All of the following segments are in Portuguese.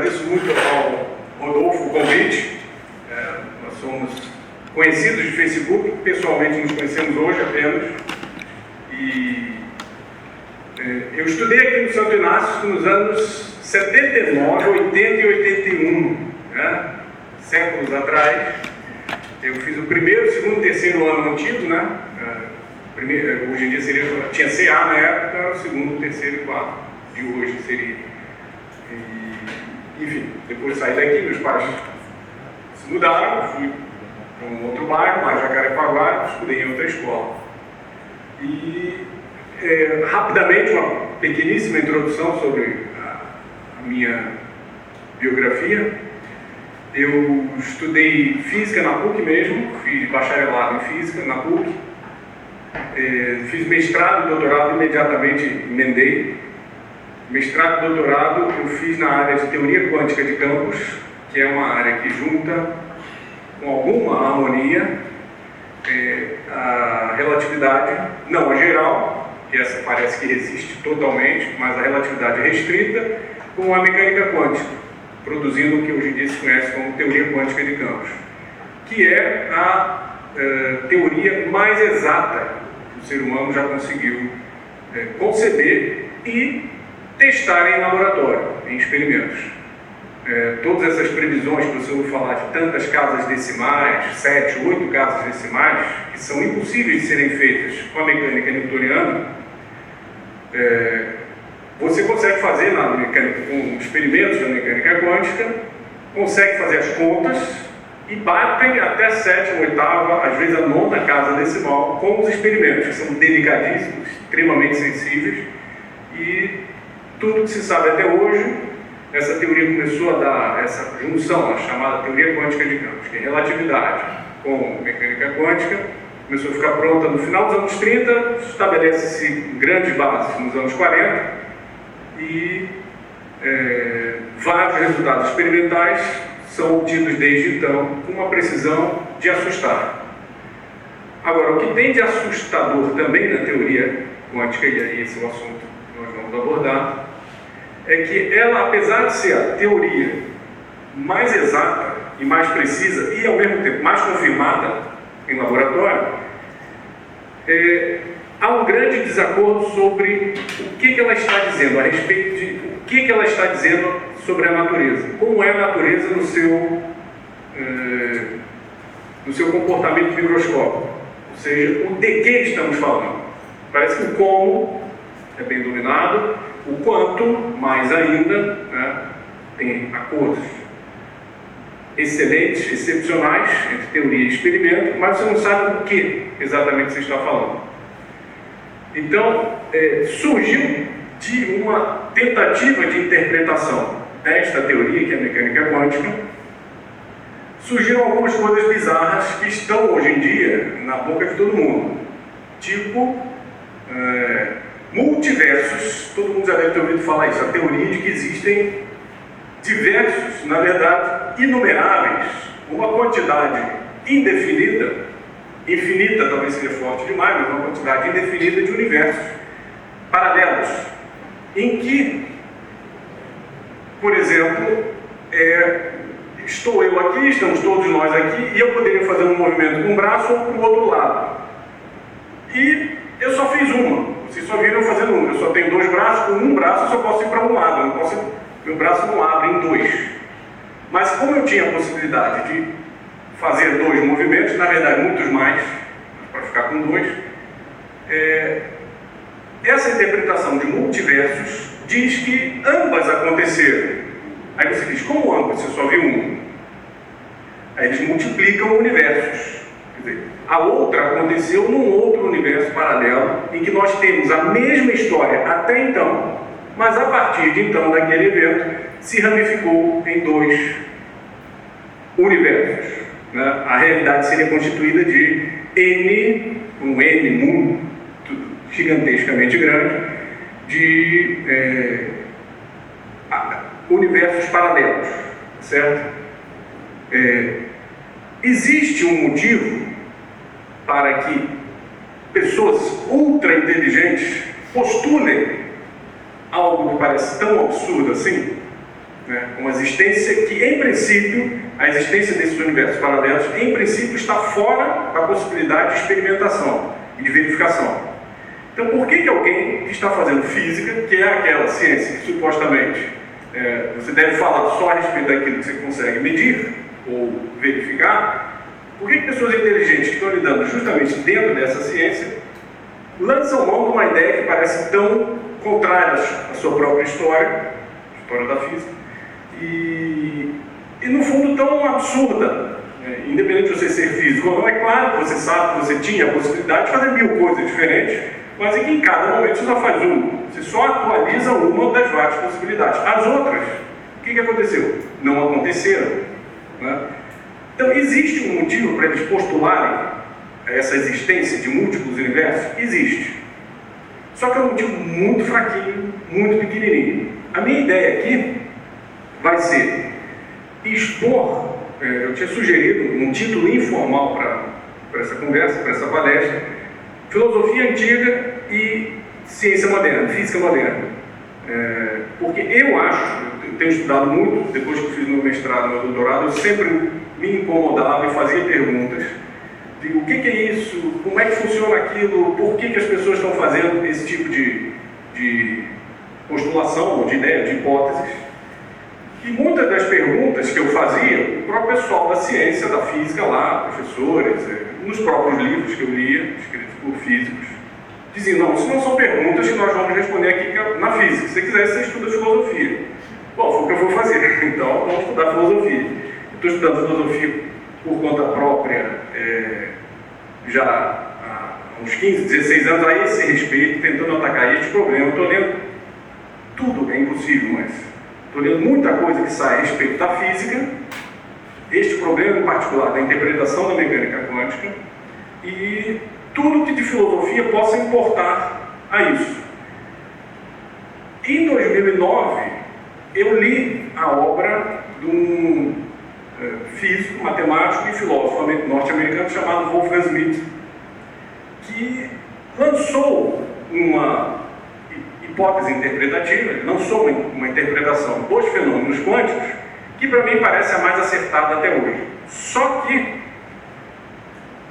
agradeço muito ao Rodolfo o convite. Nós somos conhecidos de Facebook, pessoalmente nos conhecemos hoje apenas. E eu estudei aqui no Santo Inácio nos anos 79, 80 e 81, né? Séculos atrás. Eu fiz o primeiro, segundo e terceiro ano antigo, né? Hoje em dia tinha CA na época, o segundo, terceiro e quarto de hoje seria. Enfim, depois saí daqui, meus pais se mudaram, fui para um outro bairro, mais Jacarepaguá, estudei em outra escola. E rapidamente, uma pequeníssima introdução sobre a minha biografia. Eu estudei física na PUC mesmo, fiz bacharelado em física na PUC, fiz mestrado e doutorado, imediatamente emendei. Mestrado e doutorado eu fiz na área de teoria quântica de campos, que é uma área que junta com alguma harmonia a relatividade, não a geral, que essa parece que resiste totalmente, mas a relatividade restrita, com a mecânica quântica, produzindo o que hoje em dia se conhece como teoria quântica de campos, que é a teoria mais exata que o ser humano já conseguiu conceber e testar em laboratório, em experimentos. Todas essas previsões que você ouve falar de tantas casas decimais, 7, 8 casas decimais, que são impossíveis de serem feitas com a mecânica newtoniana, você consegue fazer com experimentos da mecânica quântica, consegue fazer as contas e batem até a 7ª, 8ª, às vezes a 9ª casa decimal com os experimentos, que são delicadíssimos, extremamente sensíveis, e tudo que se sabe até hoje, essa teoria começou a dar essa junção, a chamada teoria quântica de campos, que é relatividade com mecânica quântica, começou a ficar pronta no final dos anos 30, estabelece-se grandes bases nos anos 40, e vários resultados experimentais são obtidos desde então com uma precisão de assustar. Agora, o que tem de assustador também na teoria quântica, e aí esse é o assunto que nós vamos abordar, é que ela, apesar de ser a teoria mais exata e mais precisa, e ao mesmo tempo mais confirmada em laboratório, há um grande desacordo sobre o que ela está dizendo, a respeito de o que ela está dizendo sobre a natureza. Como é a natureza no seu comportamento microscópico. Ou seja, o de que estamos falando. Parece que o como é bem dominado, o quanto, mais ainda, né, tem acordos excelentes, excepcionais, entre teoria e experimento, mas você não sabe o que exatamente você está falando. Então, surgiu de uma tentativa de interpretação desta teoria, que é a mecânica quântica, surgiram algumas coisas bizarras que estão hoje em dia na boca de todo mundo. Tipo, multiversos, todo mundo já deve ter ouvido falar isso, a teoria de que existem diversos, na verdade, inumeráveis, uma quantidade indefinida, infinita talvez seja forte demais, mas uma quantidade indefinida de universos paralelos, em que, por exemplo, estou eu aqui, estamos todos nós aqui, e eu poderia fazer um movimento com um braço ou para o outro lado. E eu só fiz uma, vocês só viram eu fazendo uma, eu só tenho 2 braços, com um braço eu só posso ir para um lado, eu não posso, meu braço não abre em 2. Mas como eu tinha a possibilidade de fazer 2 movimentos, na verdade muitos mais, para ficar com 2, essa interpretação de multiversos diz que ambas aconteceram. Aí você diz, como ambas? Você só viu um. Aí eles multiplicam universos. Quer dizer, a outra aconteceu num outro universo paralelo, em que nós temos a mesma história até então, mas a partir de então, daquele evento, se ramificou em 2 universos. Né? A realidade seria constituída de um N muito gigantescamente grande, de universos paralelos, certo? Existe um motivo para que pessoas ultra inteligentes postulem algo que parece tão absurdo assim? né? Uma existência que, em princípio, a existência desses universos paralelos, em princípio, está fora da possibilidade de experimentação e de verificação. Então, por que alguém que está fazendo física, que é aquela ciência que supostamente você deve falar só a respeito daquilo que você consegue medir ou verificar, por que pessoas inteligentes que estão lidando justamente dentro dessa ciência lançam mão de uma ideia que parece tão contrária à sua própria história, a história da física, e no fundo tão absurda, independente de você ser físico ou não? É claro que você sabe que você tinha a possibilidade de fazer 1000 coisas diferentes, mas é que em cada momento você só faz uma, você só atualiza uma das várias possibilidades. As outras, o que aconteceu? Não aconteceram, né? Então existe um motivo para eles postularem essa existência de múltiplos universos? Existe. Só que é um motivo muito fraquinho, muito pequenininho. A minha ideia aqui vai ser expor, eu tinha sugerido um título informal para essa conversa, para essa palestra: Filosofia Antiga e Ciência Moderna, Física Moderna. Porque eu tenho estudado muito, depois que eu fiz meu mestrado, meu doutorado, eu sempre me incomodava e fazia perguntas de o que é isso, como é que funciona aquilo, por que as pessoas estão fazendo esse tipo de postulação, ou de ideia, de hipóteses. E muitas das perguntas que eu fazia, o próprio pessoal da ciência, da física lá, professores, nos próprios livros que eu lia, escritos por físicos, diziam: não, isso não são perguntas que nós vamos responder aqui na física. Se você quiser, você estuda filosofia. Bom, foi o que eu vou fazer, então vamos estudar filosofia. Estou estudando filosofia por conta própria já há uns 15, 16 anos, a esse respeito, tentando atacar este problema. Estou lendo tudo, é impossível, mas estou lendo muita coisa que sai a respeito da física, este problema em particular da interpretação da mecânica quântica, e tudo que de filosofia possa importar a isso. Em 2009, eu li a obra de um físico, matemático e filósofo norte-americano chamado Wolfgang Schmidt, que lançou uma hipótese interpretativa, ele lançou uma interpretação dos fenômenos quânticos que para mim parece a mais acertada até hoje. Só que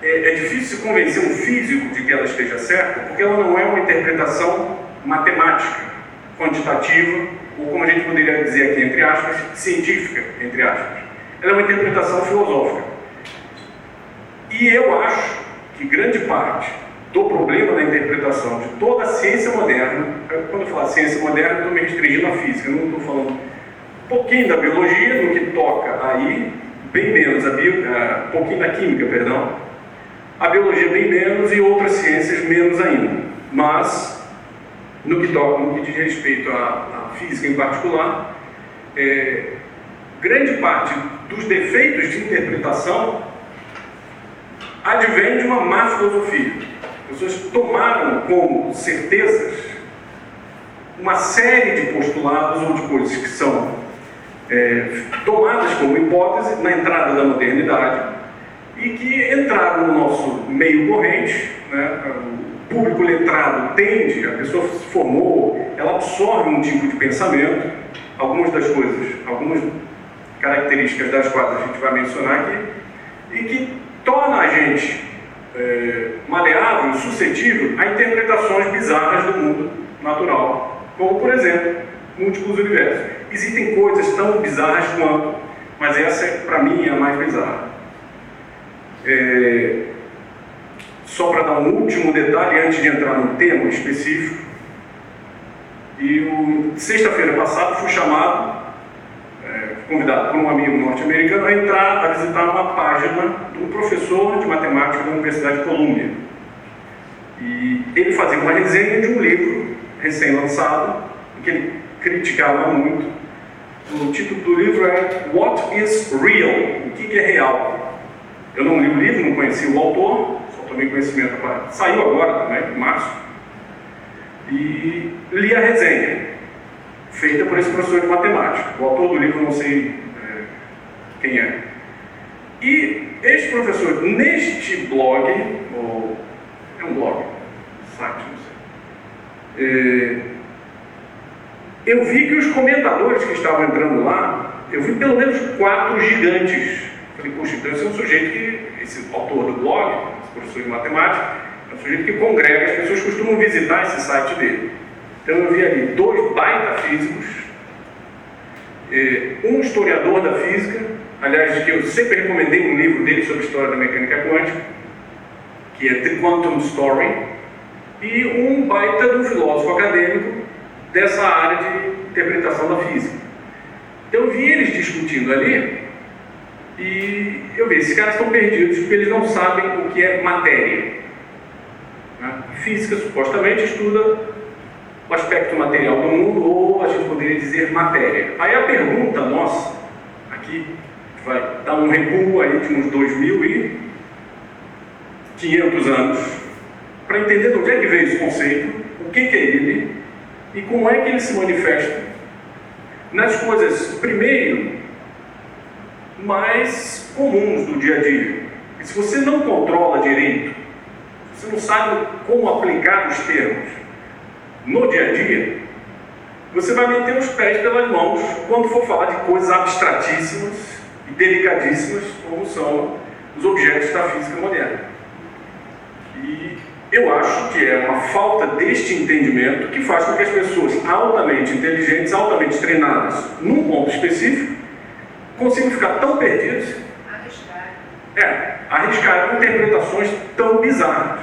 é difícil se convencer um físico de que ela esteja certa, porque ela não é uma interpretação matemática, quantitativa, ou como a gente poderia dizer aqui, entre aspas, científica, entre aspas. Ela é uma interpretação filosófica. E eu acho que grande parte do problema da interpretação de toda a ciência moderna, quando eu falo ciência moderna, eu estou me restringindo à física, eu não estou falando um pouquinho da biologia, no que toca aí, bem menos, um pouquinho da química, perdão, a biologia bem menos e outras ciências menos ainda. Mas, no que diz respeito à física em particular, grande parte dos defeitos de interpretação advém de uma má filosofia. As pessoas tomaram como certezas uma série de postulados ou de coisas que são tomadas como hipótese na entrada da modernidade e que entraram no nosso meio corrente, né? O público letrado tende, a pessoa se formou, ela absorve um tipo de pensamento, algumas características das quais a gente vai mencionar aqui, e que torna a gente maleável, suscetível a interpretações bizarras do mundo natural, como, por exemplo, múltiplos universos. Existem coisas tão bizarras quanto, mas essa, para mim, é a mais bizarra. Só para dar um último detalhe antes de entrar no tema específico, sexta-feira passada fui convidado por um amigo norte-americano a visitar uma página de um professor de matemática da Universidade de Colômbia. E ele fazia uma resenha de um livro recém-lançado, que ele criticava muito. O título do livro é What is Real? O que é real? Eu não li o livro, não conheci o autor, só tomei conhecimento agora. Saiu agora também, em março. E li a resenha, feita por esse professor de matemática. O autor do livro eu não sei quem é. E este professor, neste blog, é um blog, site, não sei, eu vi que os comentadores que estavam entrando lá, eu vi pelo menos 4 gigantes. Falei, poxa, então esse é um sujeito que, esse autor do blog, esse professor de matemática, é um sujeito que congrega, as pessoas costumam visitar esse site dele. Então eu vi ali 2 baita físicos, um historiador da física, aliás, que eu sempre recomendei um livro dele sobre história da mecânica quântica, que é The Quantum Story, e um baita de um filósofo acadêmico dessa área de interpretação da física. Então eu vi eles discutindo ali, e eu vi, esses caras estão perdidos porque eles não sabem o que é matéria. Física supostamente estuda o aspecto material do mundo, ou a gente poderia dizer matéria. Aí a pergunta nossa, aqui vai dar um recuo aí de uns 2.500 anos, para entender de onde é que veio esse conceito, o que é ele, e como é que ele se manifesta nas coisas, primeiro, mais comuns do dia a dia. E se você não controla direito, você não sabe como aplicar os termos no dia a dia, você vai meter os pés pelas mãos quando for falar de coisas abstratíssimas e delicadíssimas, como são os objetos da física moderna. E eu acho que é uma falta deste entendimento que faz com que as pessoas altamente inteligentes, altamente treinadas num ponto específico, consigam ficar tão perdidas, arriscar interpretações tão bizarras.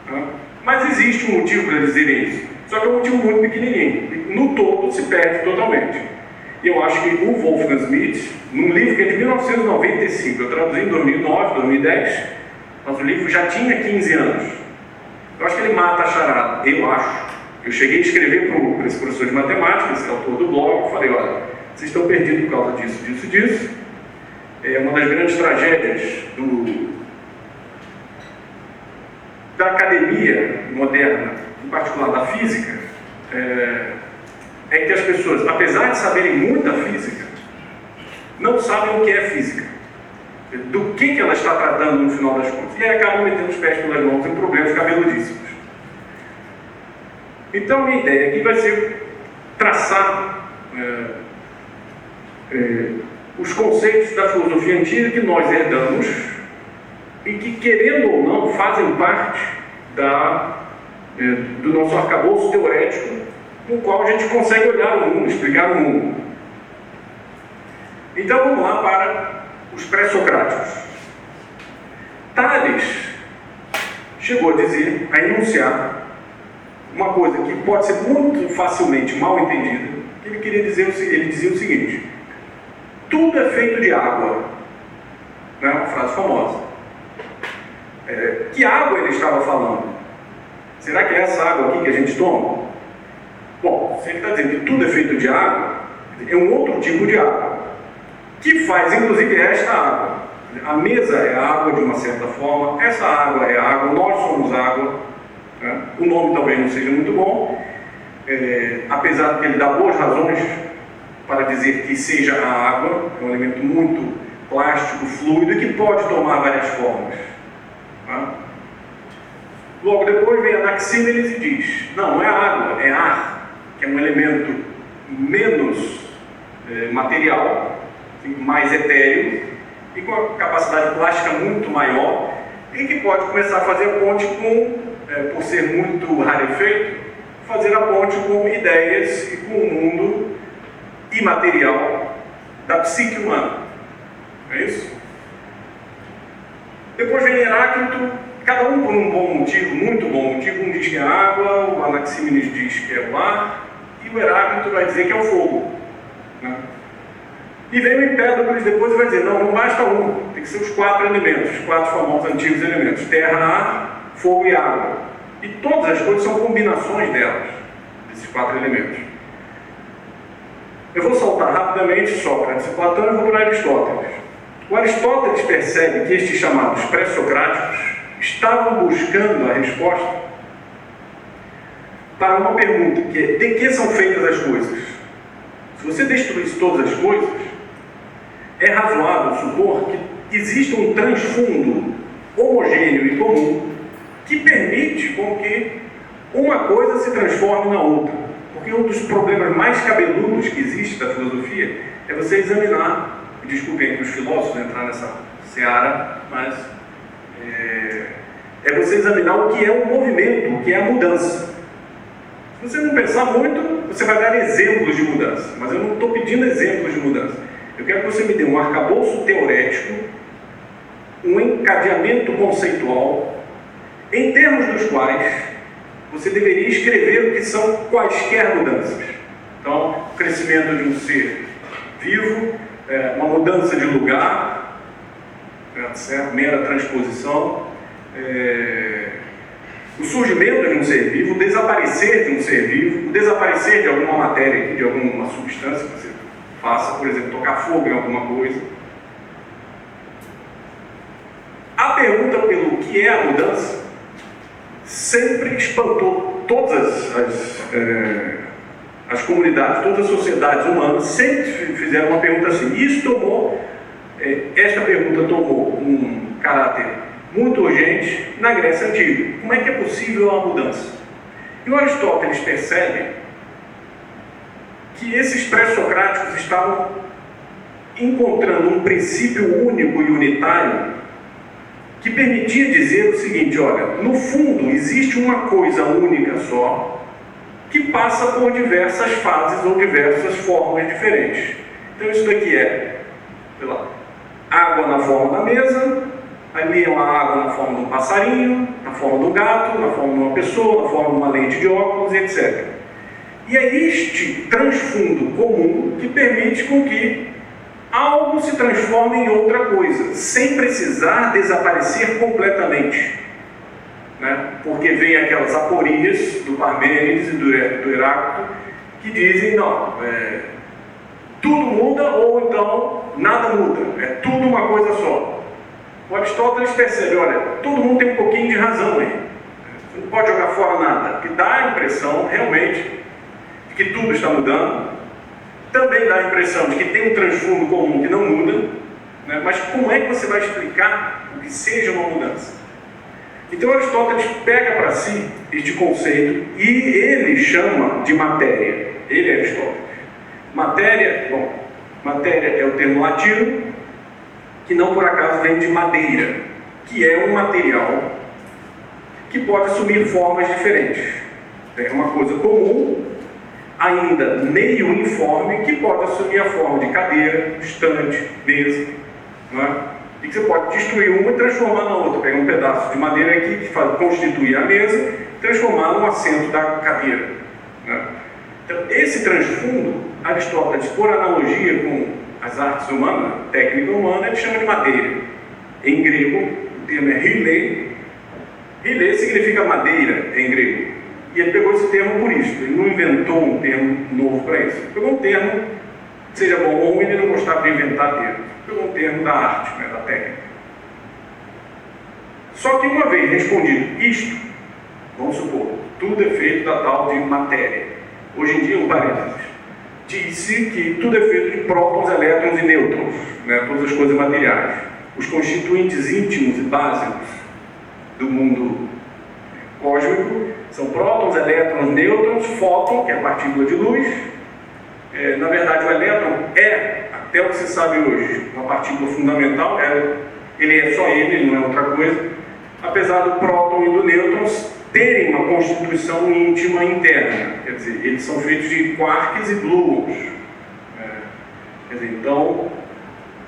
Tá? Mas existe um motivo para dizerem isso. Só que é um motivo muito pequenininho. No todo se perde totalmente. E eu acho que o Wolfgang Schmidt, num livro que é de 1995, eu traduzi em 2009, 2010, mas o livro já tinha 15 anos. Eu acho que ele mata a charada, eu acho. Eu cheguei a escrever para esse professor de matemática, esse autor do blog, falei, olha, vocês estão perdidos por causa disso, disso, disso. É uma das grandes tragédias da academia moderna, em particular da física, é que as pessoas, apesar de saberem muita física, não sabem o que é física, do que ela está tratando no final das contas, e aí acabam metendo os pés pelas mãos em problemas cabeludíssimos. Então, minha ideia aqui vai ser traçar os conceitos da filosofia antiga que nós herdamos e que, querendo ou não, fazem parte do nosso arcabouço teorético, no qual a gente consegue olhar o mundo, explicar o mundo. Então vamos lá para os pré-socráticos. Tales chegou a dizer, a enunciar uma coisa que pode ser muito facilmente mal entendida. Ele queria dizer, ele dizia o seguinte: tudo é feito de água. Não é uma frase famosa. Que água ele estava falando? Será que é essa água aqui que a gente toma? Bom, se ele está dizendo que tudo é feito de água, é um outro tipo de água, que faz inclusive esta água. A mesa é água de uma certa forma, essa água é água, nós somos água. Né? O nome talvez não seja muito bom, apesar de que ele dá boas razões para dizer que seja a água, é um elemento muito plástico, fluido e que pode tomar várias formas. Tá? Logo depois vem Anaxímenes e diz: não é água, é ar, que é um elemento menos material, mais etéreo e com a capacidade plástica muito maior e que pode começar a fazer a ponte com, por ser muito rarefeito, fazer a ponte com ideias e com o mundo imaterial da psique humana. É isso? Depois vem Heráclito, cada um por um bom motivo, muito bom motivo. Um diz que é água, o Anaxímenes diz que é o ar, e o Heráclito vai dizer que é o fogo. Né? E vem o Empédocles depois e vai dizer: não basta um, tem que ser os 4 elementos, os 4 famosos antigos elementos: terra, ar, fogo e água. E todas as coisas são combinações delas, desses 4 elementos. Eu vou saltar rapidamente Sócrates e Platão e vou para Aristóteles. O Aristóteles percebe que estes chamados pré-socráticos estavam buscando a resposta para uma pergunta, que é: de que são feitas as coisas? Se você destruísse todas as coisas, é razoável supor que existe um transfundo homogêneo e comum que permite com que uma coisa se transforme na outra. Porque um dos problemas mais cabeludos que existe da filosofia é você examinar, e desculpem aqui os filósofos entrar nessa seara, mas é você examinar o que é um movimento, o que é a mudança. Se você não pensar muito, você vai dar exemplos de mudança, mas eu não estou pedindo exemplos de mudança. Eu quero que você me dê um arcabouço teorético, um encadeamento conceitual, em termos dos quais você deveria escrever o que são quaisquer mudanças. Então, o crescimento de um ser vivo, uma mudança de lugar, mera transposição, o surgimento de um ser vivo, o desaparecer de um ser vivo, o desaparecer de alguma matéria, de alguma substância que você faça, por exemplo, tocar fogo em alguma coisa. A pergunta pelo que é a mudança sempre espantou todas as comunidades, todas as sociedades humanas, sempre fizeram uma pergunta assim. Esta pergunta tomou um caráter muito urgente na Grécia Antiga. Como é que é possível a mudança? E o Aristóteles percebe que esses pré-socráticos estavam encontrando um princípio único e unitário que permitia dizer o seguinte: olha, no fundo existe uma coisa única só que passa por diversas fases ou diversas formas diferentes. Então isso daqui é, sei lá, água na forma da mesa, ali é uma água na forma de um passarinho, na forma do gato, na forma de uma pessoa, na forma de uma lente de óculos, etc. E é este transfundo comum que permite com que algo se transforme em outra coisa, sem precisar desaparecer completamente. Né? Porque vem aquelas aporias do Parmênides e do Heráclito que dizem, não, tudo muda ou então nada muda, é tudo uma coisa só. O Aristóteles percebe, olha, todo mundo tem um pouquinho de razão aí. Você não pode jogar fora nada, porque dá a impressão, realmente, de que tudo está mudando. Também dá a impressão de que tem um transfundo comum que não muda, né? Mas como é que você vai explicar o que seja uma mudança? Então Aristóteles pega para si este conceito e ele chama de matéria. Ele é Aristóteles. Matéria é o termo latino, que não por acaso vem de madeira, que é um material que pode assumir formas diferentes. É uma coisa comum, ainda meio informe, que pode assumir a forma de cadeira, estante, mesa, não é? E que você pode destruir uma e transformar na outra. Pegar um pedaço de madeira aqui que constitui a mesa e transformar no assento da cadeira, né? Então, esse transfundo, Aristóteles, por analogia com as artes humanas, a técnica humana, ele chama de madeira. Em grego, o termo é hylê. Hylê significa madeira em grego. E ele pegou esse termo por isso. Ele não inventou um termo novo para isso. Ele pegou um termo, seja bom ou ruim, ele não gostava de inventar termos. Ele pegou um termo da arte, né, da técnica. Só que uma vez respondido isto, vamos supor, tudo é feito da tal de matéria. Hoje em dia, um parênteses, disse que tudo é feito de prótons, elétrons e nêutrons, né, todas as coisas materiais. Os constituintes íntimos e básicos do mundo cósmico são prótons, elétrons, nêutrons, fóton, que é a partícula de luz. Na verdade, o elétron é, até o que se sabe hoje, uma partícula fundamental. Ele é só ele não é outra coisa. Apesar do próton e do nêutron terem uma constituição íntima interna. Quer dizer, eles são feitos de quarks e gluons. Quer dizer, então,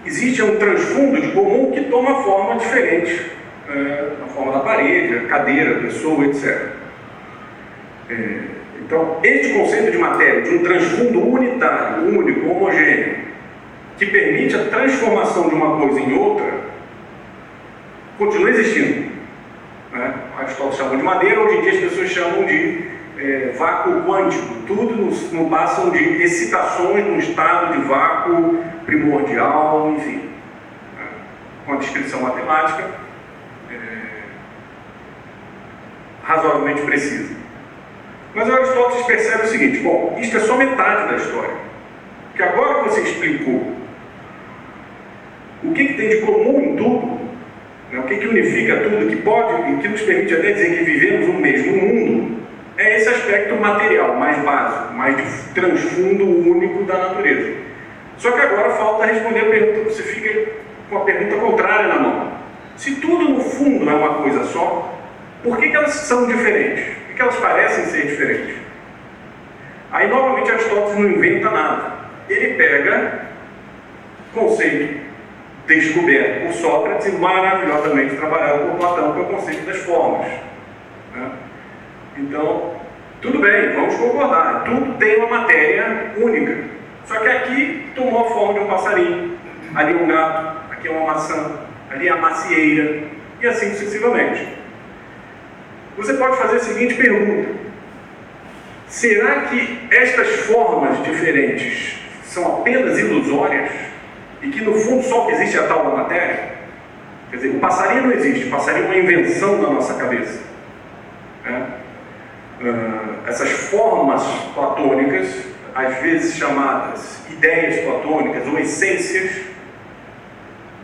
existe um transfundo de comum que toma forma diferente. Na forma da parede, a cadeira, a pessoa, etc. Então, este conceito de matéria, de um transfundo unitário, único, homogêneo, que permite a transformação de uma coisa em outra, continua existindo. Aristóteles chamou de madeira, hoje em dia as pessoas chamam de vácuo quântico. Tudo não passam de excitações num estado de vácuo primordial, enfim. Com a descrição matemática razoavelmente precisa. Mas Aristóteles percebe o seguinte: bom, isto é só metade da história. Porque agora que você explicou o que tem de comum em tudo, né, o que unifica tudo, que pode e que nos permite até dizer que vivemos no mesmo mundo, é esse aspecto material, mais básico, mais de transfundo único da natureza. Só que agora falta responder a pergunta, você fica com a pergunta contrária na mão. Se tudo no fundo é uma coisa só, por que elas são diferentes? Por que elas parecem ser diferentes? Aí novamente Aristóteles não inventa nada. Ele pega conceito descoberto por Sócrates e maravilhosamente trabalhado por Platão, que é o conceito das formas. Então, tudo bem, vamos concordar, tudo tem uma matéria única. Só que aqui tomou a forma de um passarinho, ali é um gato, aqui é uma maçã, ali é a macieira, e assim sucessivamente. Você pode fazer a seguinte pergunta: será que estas formas diferentes são apenas ilusórias? E que no fundo só que existe a tal da matéria? Quer dizer, o passarinho não existe, o passarinho é uma invenção da nossa cabeça. Essas formas platônicas, às vezes chamadas ideias platônicas ou essências,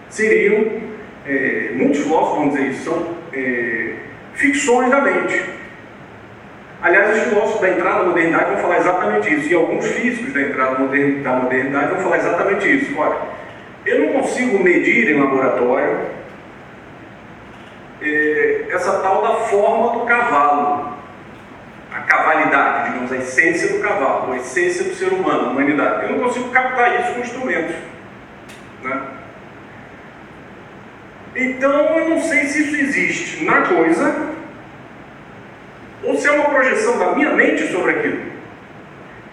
seriam, muitos filósofos vão dizer isso, são ficções da mente. Aliás, os filósofos da entrada da modernidade vão falar exatamente isso, e alguns físicos da entrada da modernidade vão falar exatamente isso. Olha, eu não consigo medir em laboratório essa tal da forma do cavalo, a cavalidade, digamos, a essência do cavalo, a essência do ser humano, a humanidade. Eu não consigo captar isso com instrumentos, né? Então, eu não sei se isso existe na coisa ou se é uma projeção da minha mente sobre aquilo.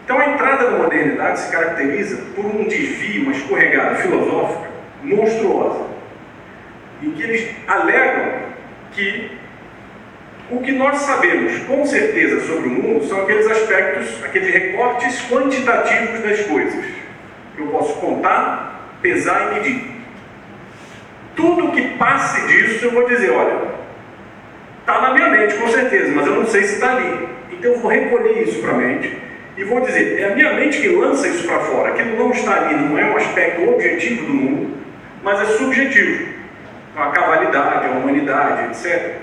Então, a entrada da modernidade se caracteriza por um desvio, uma escorregada filosófica monstruosa, em que eles alegam que o que nós sabemos com certeza sobre o mundo são aqueles aspectos, aqueles recortes quantitativos das coisas, que eu posso contar, pesar e medir. Tudo que passe disso, eu vou dizer, olha, está na minha mente com certeza, mas eu não sei se está ali. Então eu vou recolher isso para a mente e vou dizer, é a minha mente que lança isso para fora. Aquilo não está ali, não é um aspecto objetivo do mundo, mas é subjetivo. A cavalidade, a humanidade, etc.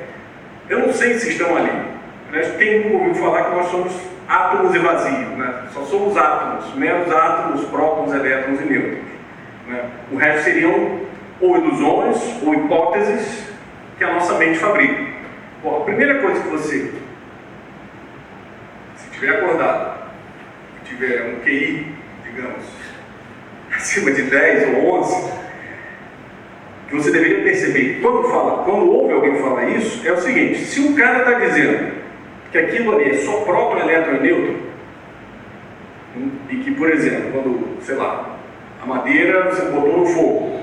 Eu não sei se estão ali. Quem nunca ouviu falar que nós somos átomos e vazios, né? Só somos átomos, meros átomos, prótons, elétrons e nêutrons, né? O resto seriam ou ilusões ou hipóteses que a nossa mente fabrica. Bom, a primeira coisa que você, se tiver acordado, tiver um QI, digamos, acima de 10 ou 11, que você deveria perceber quando ouve alguém falar isso, é o seguinte: se um cara está dizendo que aquilo ali é só próton, elétron e nêutron, e que, por exemplo, quando, sei lá, a madeira você botou no fogo,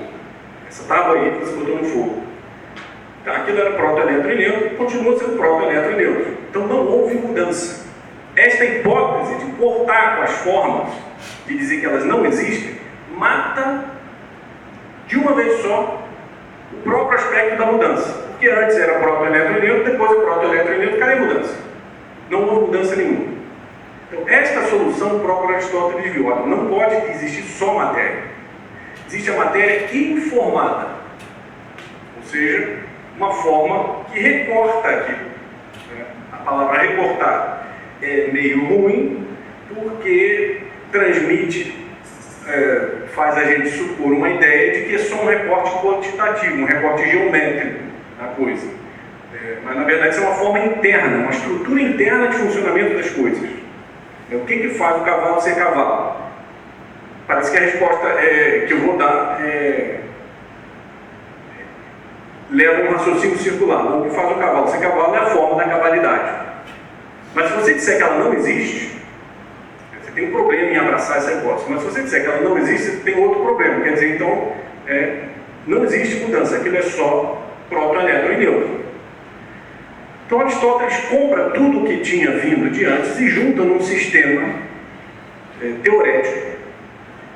essa tábua aí você botou no fogo, tá, aquilo era próton, elétron e nêutron, continua sendo próton, elétron e nêutron. Então não houve mudança. Esta hipótese de cortar com as formas, de dizer que elas não existem, mata de uma vez só o próprio aspecto da mudança. Porque antes era próton, elétron e nêutron, depois é próton, elétron e nêutron, cadê a mudança? Não houve mudança nenhuma. Então, esta solução o próprio Aristóteles viu. Olha, não pode existir só matéria. Existe a matéria informada, ou seja, uma forma que recorta aquilo. A palavra recortar é meio ruim, porque transmite, faz a gente supor uma ideia de que é só um recorte quantitativo, um recorte geométrico da coisa. Mas na verdade isso é uma forma interna, uma estrutura interna de funcionamento das coisas. O que faz o cavalo ser cavalo? Parece que a resposta que eu vou dar leva um raciocínio circular. O que faz o cavalo ser cavalo é a forma da cavalidade. Mas se você disser que ela não existe, você tem um problema em abraçar essa hipótese. Mas se você disser que ela não existe, você tem outro problema. Quer dizer, então, não existe mudança. Aquilo é só próton, elétron e nêutron. Então Aristóteles compra tudo o que tinha vindo de antes e junta num sistema teorético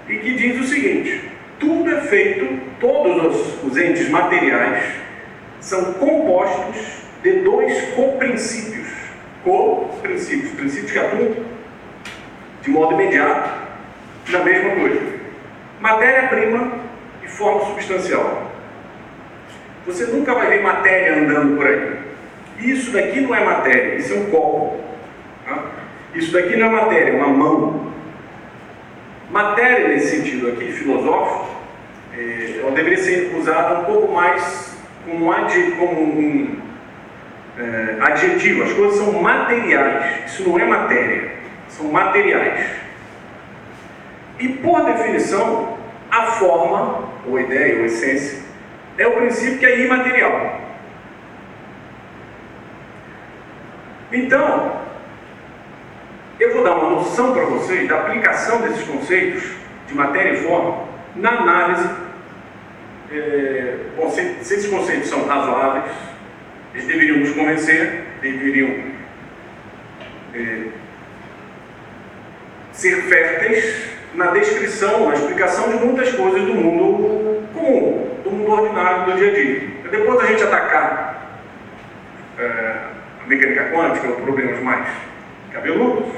e que diz o seguinte: tudo é feito, todos os entes materiais são compostos de dois coprincípios, princípios que atuam de modo imediato na mesma coisa: matéria-prima e forma substancial. Você nunca vai ver matéria andando por aí. Isso daqui não é matéria, isso é um copo. Isso daqui não é matéria, é uma mão. Matéria, nesse sentido aqui, filosófico, ela deveria ser usada um pouco mais como um adjetivo. As coisas são materiais. Isso não é matéria, são materiais. E, por definição, a forma, ou ideia, ou essência, é o princípio que é imaterial. Então, eu vou dar uma noção para vocês da aplicação desses conceitos de matéria e forma na análise. Bom, se esses conceitos são razoáveis, eles deveriam nos convencer, deveriam ser férteis na descrição, na explicação de muitas coisas do mundo comum, do mundo ordinário, do dia a dia. Depois a gente atacar a mecânica quântica, ou problemas mais cabeludos,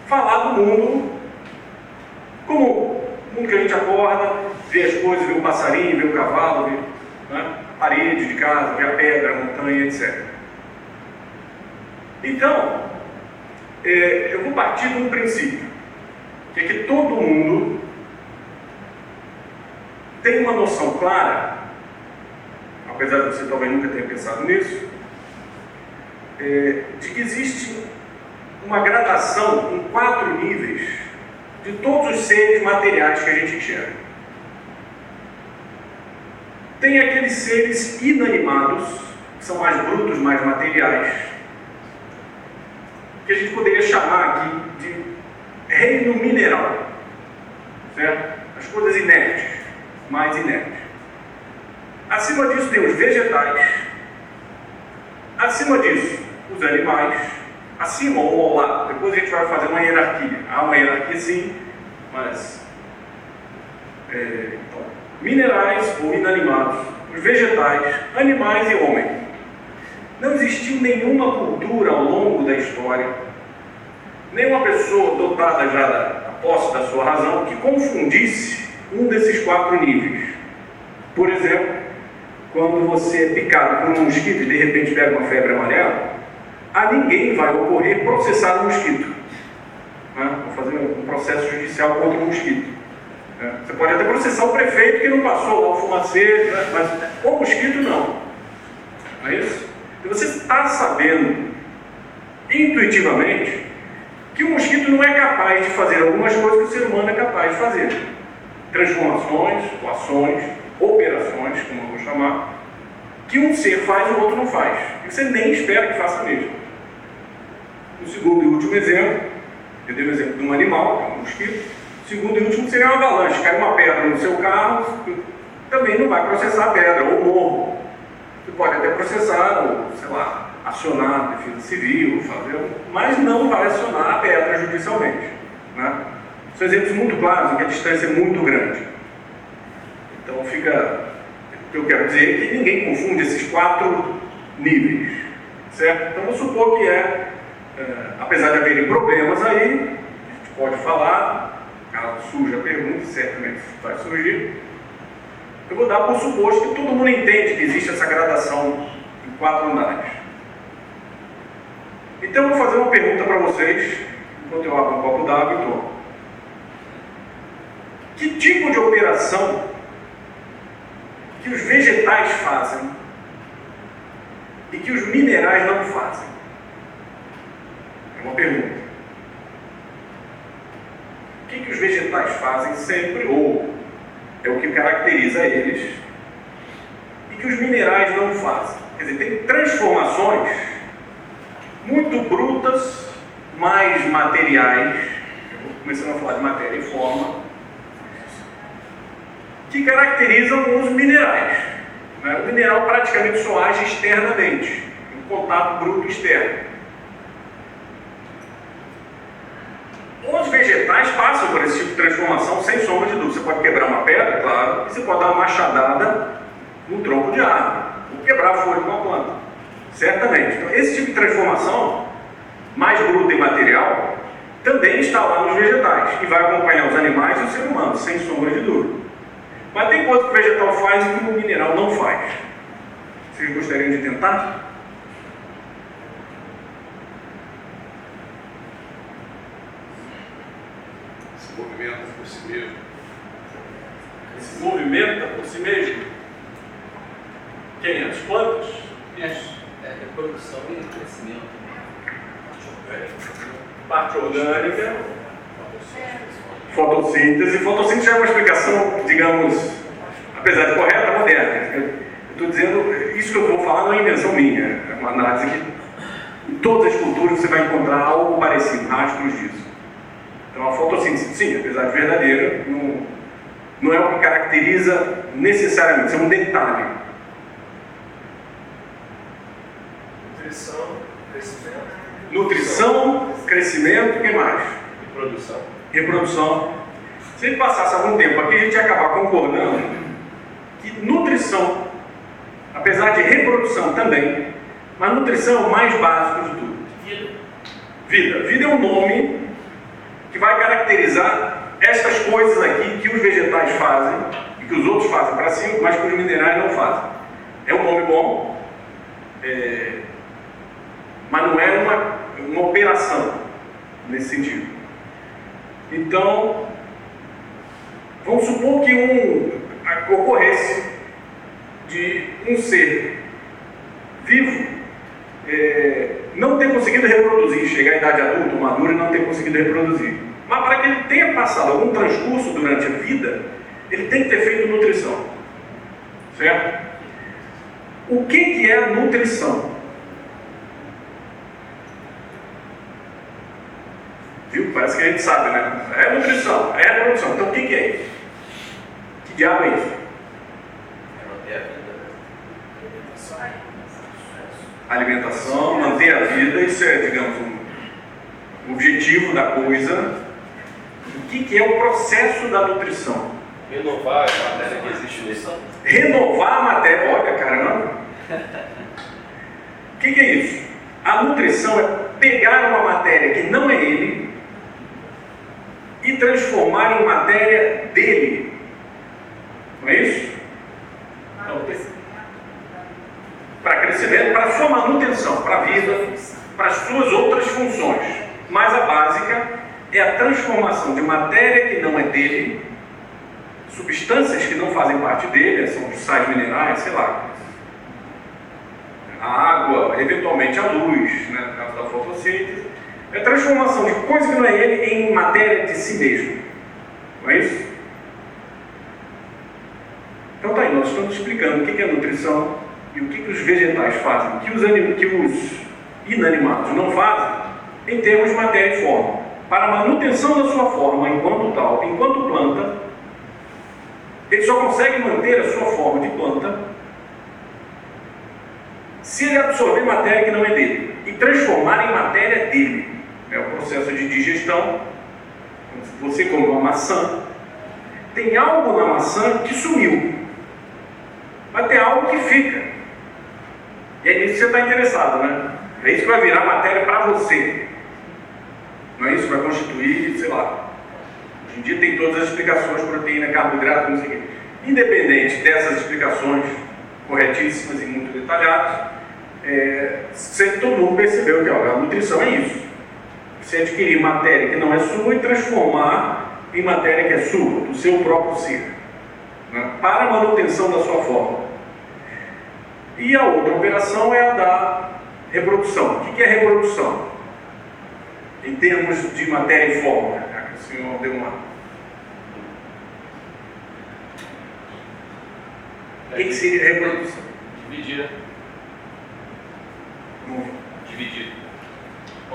falar do mundo comum, o mundo que a gente acorda, vê as coisas, vê o passarinho, vê o cavalo, vê, né, a parede de casa, vê a pedra, a montanha, etc. Então, eu vou partir de um princípio, que é que todo mundo tem uma noção clara, apesar de você talvez nunca tenha pensado nisso, de que existe uma gradação em 4 níveis de todos os seres materiais que a gente enxerga. Tem aqueles seres inanimados, que são mais brutos, mais materiais, que a gente poderia chamar aqui de reino mineral, certo? As coisas inertes, mais inertes. Acima disso tem os vegetais, acima disso os animais, acima ou ao lado. Depois a gente vai fazer uma hierarquia. Há uma hierarquia sim, mas então, minerais ou inanimados, os vegetais, animais e homem. Não existiu nenhuma cultura ao longo da história, nenhuma pessoa dotada já da posse da sua razão, que confundisse um desses 4 níveis. Por exemplo, quando você é picado por um mosquito e de repente pega uma febre amarela, a ninguém vai ocorrer processar o mosquito. Vou fazer um processo judicial contra o mosquito. Você pode até processar o prefeito que não passou lá o fumaceiro, mas o mosquito não. Não é isso? E você está sabendo, intuitivamente, que o mosquito não é capaz de fazer algumas coisas que o ser humano é capaz de fazer. Transformações, ações, operações, como eu vou chamar, que um ser faz e o outro não faz. E você nem espera que faça mesmo. O segundo e último exemplo, eu dei o exemplo de um animal, que é um mosquito. O segundo e último seria uma avalanche. Cai uma pedra no seu carro, também não vai processar a pedra, ou morro. Você pode até processar, ou, sei lá, acionar a defesa civil, mas não vai acionar a pedra judicialmente. Né? São exemplos muito claros em que a distância é muito grande. Então fica... O que eu quero dizer é que ninguém confunde esses 4 níveis. Certo? Então vamos supor que apesar de haverem problemas aí, a gente pode falar, caso surja a pergunta, certamente vai surgir, eu vou dar por suposto que todo mundo entende que existe essa gradação em 4 andares. Então eu vou fazer uma pergunta para vocês, enquanto eu abro um copo d'água e tomo. Que tipo de operação que os vegetais fazem e que os minerais não fazem? É uma pergunta. O que os vegetais fazem sempre, ou é o que caracteriza eles, e que os minerais não fazem? Quer dizer, tem transformações muito brutas, mais materiais, eu vou começando a falar de matéria e forma, que caracterizam os minerais. O mineral praticamente só age externamente, um contato bruto externo. Os vegetais passam por esse tipo de transformação sem sombra de dúvida. Você pode quebrar uma pedra, claro, e você pode dar uma machadada no tronco de árvore, ou quebrar a folha de uma planta. Certamente. Então, esse tipo de transformação, mais bruta e material, também está lá nos vegetais, e vai acompanhar os animais e o ser humano, sem sombra de dúvida. Mas tem coisa que o vegetal faz e que o mineral não faz. Vocês gostariam de tentar? Se movimenta por si mesmo. Se movimenta por si mesmo. Quem? As plantas? Isso. É reprodução e crescimento. Parte orgânica. Fotossíntese. Fotossíntese é uma explicação, digamos, apesar de correta, moderna. Eu estou dizendo, isso que eu vou falar não é invenção minha, é uma análise que em todas as culturas você vai encontrar algo parecido, rastros disso. Então a fotossíntese, sim, apesar de verdadeira, não é o que caracteriza necessariamente, isso é um detalhe. Nutrição, crescimento. Nutrição, crescimento, o que mais? Reprodução. Reprodução. Se ele passasse algum tempo aqui, a gente ia acabar concordando que nutrição, apesar de reprodução também, mas nutrição é o mais básico de tudo. Vida. Vida é um nome que vai caracterizar estas coisas aqui que os vegetais fazem e que os outros fazem para si, mas que os minerais não fazem. É um nome bom, mas não é uma operação nesse sentido. Então, vamos supor que ocorresse de um ser vivo não ter conseguido reproduzir, chegar à idade adulta, madura e não ter conseguido reproduzir. Mas para que ele tenha passado algum transcurso durante a vida, ele tem que ter feito nutrição. Certo? O que é nutrição? Viu? Parece que a gente sabe, né? É nutrição, é reprodução. Então o que é isso? Que diabo é isso? É a vida. Alimentação, manter a vida, isso é, digamos, um objetivo da coisa. O que é o processo da nutrição? Renovar a matéria que existe nesse. Renovar a matéria. Olha, caramba! O que é isso? A nutrição é pegar uma matéria que não é ele e transformar em matéria dele. Não é isso? Para crescimento, para a sua manutenção, para a vida, para as suas outras funções. Mas a básica é a transformação de matéria que não é dele, substâncias que não fazem parte dele, são os sais minerais, sei lá, a água, eventualmente a luz, né, no caso da fotossíntese, é a transformação de coisa que não é ele em matéria de si mesmo. Não é isso? Então tá aí, nós estamos explicando o que é nutrição e o que os vegetais fazem, que os inanimados não fazem em termos de matéria e forma. Para a manutenção da sua forma enquanto tal, enquanto planta, ele só consegue manter a sua forma de planta se ele absorver matéria que não é dele e transformar em matéria dele. É o processo de digestão. Você come uma maçã, tem algo na maçã que sumiu, mas tem algo que fica. E é nisso que você está interessado, né? É isso que vai virar matéria para você. Não é isso que vai constituir, sei lá. Hoje em dia tem todas as explicações, proteína, carboidrato, não sei o quê. Independente dessas explicações corretíssimas e muito detalhadas, sempre todo mundo percebeu que a nutrição é isso. Você adquirir matéria que não é sua e transformar em matéria que é sua, do seu próprio ser, né? Para a manutenção da sua forma. E a outra operação é a da reprodução. O que é reprodução? Em termos de matéria e forma. O senhor deu uma... O que seria reprodução? Dividir. Dividir.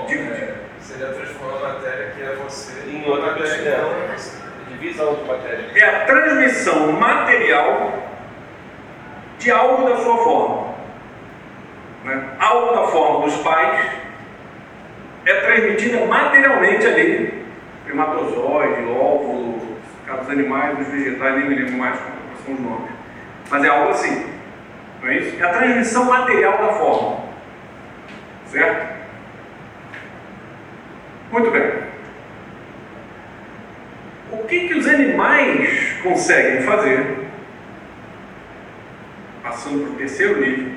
Dividir. Seria transformar a matéria que é você Em outra matéria que pessoa. não é você. Divisão de matéria. É a transmissão material de algo da sua forma, né? Algo da forma dos pais é transmitida materialmente ali, espermatozoide, óvulo, no caso dos animais, dos vegetais, nem me lembro mais quais são os nomes, mas é algo assim, não é isso? É a transmissão material da forma, certo? Muito bem. O que os animais conseguem fazer, passando para o terceiro nível,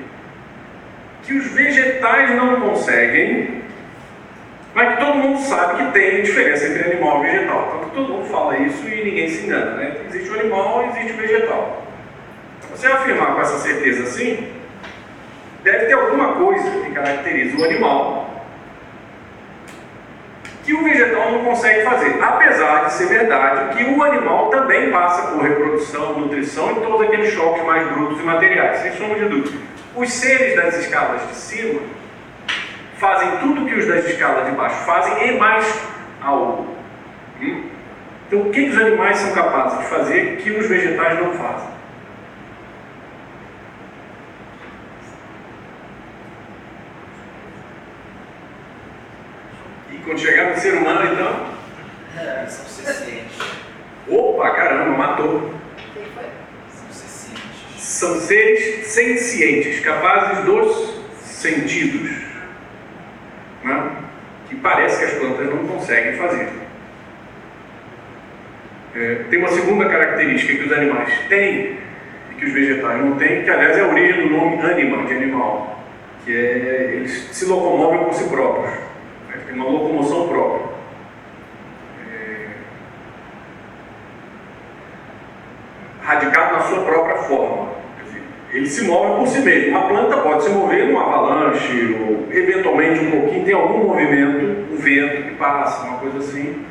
que os vegetais não conseguem, mas que todo mundo mundo sabe que tem diferença entre animal e vegetal. Tanto que todo mundo fala isso e ninguém se engana, né? Existe o animal e existe o vegetal. Você afirmar com essa certeza assim, deve ter alguma coisa que caracteriza o animal que o vegetal não consegue fazer, apesar de ser verdade que o animal também passa por reprodução, nutrição e todos aqueles choques mais brutos e materiais, sem sombra de dúvida. Os seres das escalas de cima fazem tudo que os das escalas de baixo fazem e mais algo. Então, o que os animais são capazes de fazer que os vegetais não fazem? E quando chegar no ser humano, então... São sencientes. Opa, caramba, matou. São sencientes. São seres sencientes, capazes dos sentidos, né? Que parece que as plantas não conseguem fazer. Tem uma segunda característica que os animais têm e que os vegetais não têm, que aliás é a origem do nome anima, de animal, que é eles se locomovem por si próprios, né? Tem uma locomoção própria. Radicado na sua própria forma. Quer dizer, ele se move por si mesmo. Uma planta pode se mover numa avalanche, ou eventualmente um pouquinho, tem algum movimento, um vento que passa, uma coisa assim,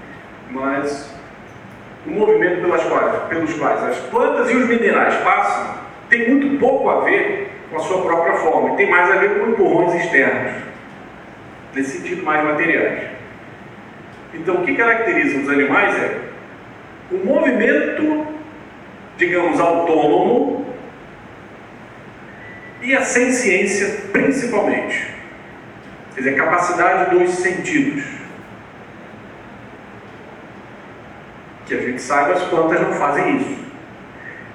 mas o movimento pelos quais as plantas e os minerais passam tem muito pouco a ver com a sua própria forma, tem mais a ver com empurrões externos, nesse sentido mais materiais. Então, o que caracteriza os animais é o movimento, digamos, autônomo e a senciência principalmente. Quer dizer, a capacidade dos sentidos. Que a gente saiba, as plantas não fazem isso.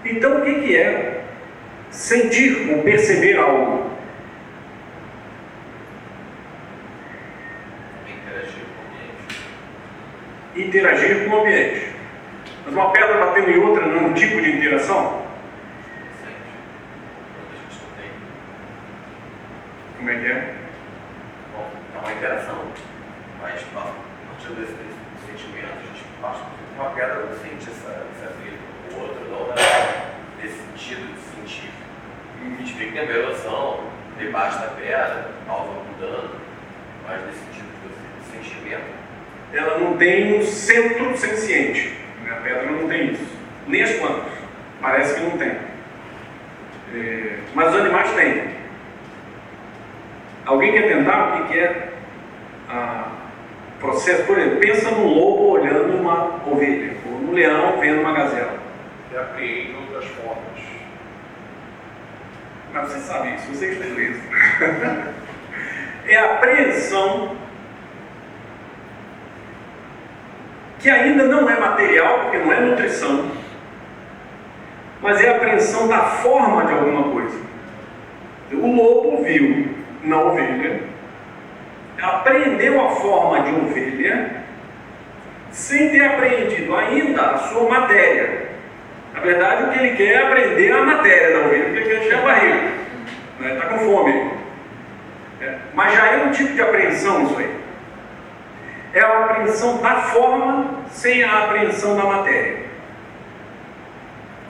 Então, o que é sentir ou perceber algo? Interagir com o ambiente. Mas uma pedra batendo em outra não é um tipo de interação? Como é que é? Bom, é uma interação. Mas, a partir desse sentimento, a gente passa por uma pedra, não sente essa vida. O outro não é nesse sentido de sentir. A gente vê que tem a violação debaixo da pedra, algo mudando, mas nesse sentido de sentimento. Ela não tem um centro senciente. A pedra não tem isso. Nem as plantas. Parece que não tem. Mas os animais têm. Alguém quer tentar o que é processo? Por exemplo, pensa num lobo olhando uma ovelha, ou num leão vendo uma gazela. E apreende outras formas. Mas você sabe isso, você estudou isso. É a apreensão que ainda não é material, porque não é nutrição, mas é a apreensão da forma de alguma coisa. O lobo viu na ovelha, apreendeu a forma de ovelha, sem ter apreendido ainda a sua matéria. Na verdade, o que ele quer é aprender a matéria da ovelha, porque ele quer encher a barriga, né? Está com fome. Mas já é um tipo de apreensão isso aí. É a apreensão da forma sem a apreensão da matéria.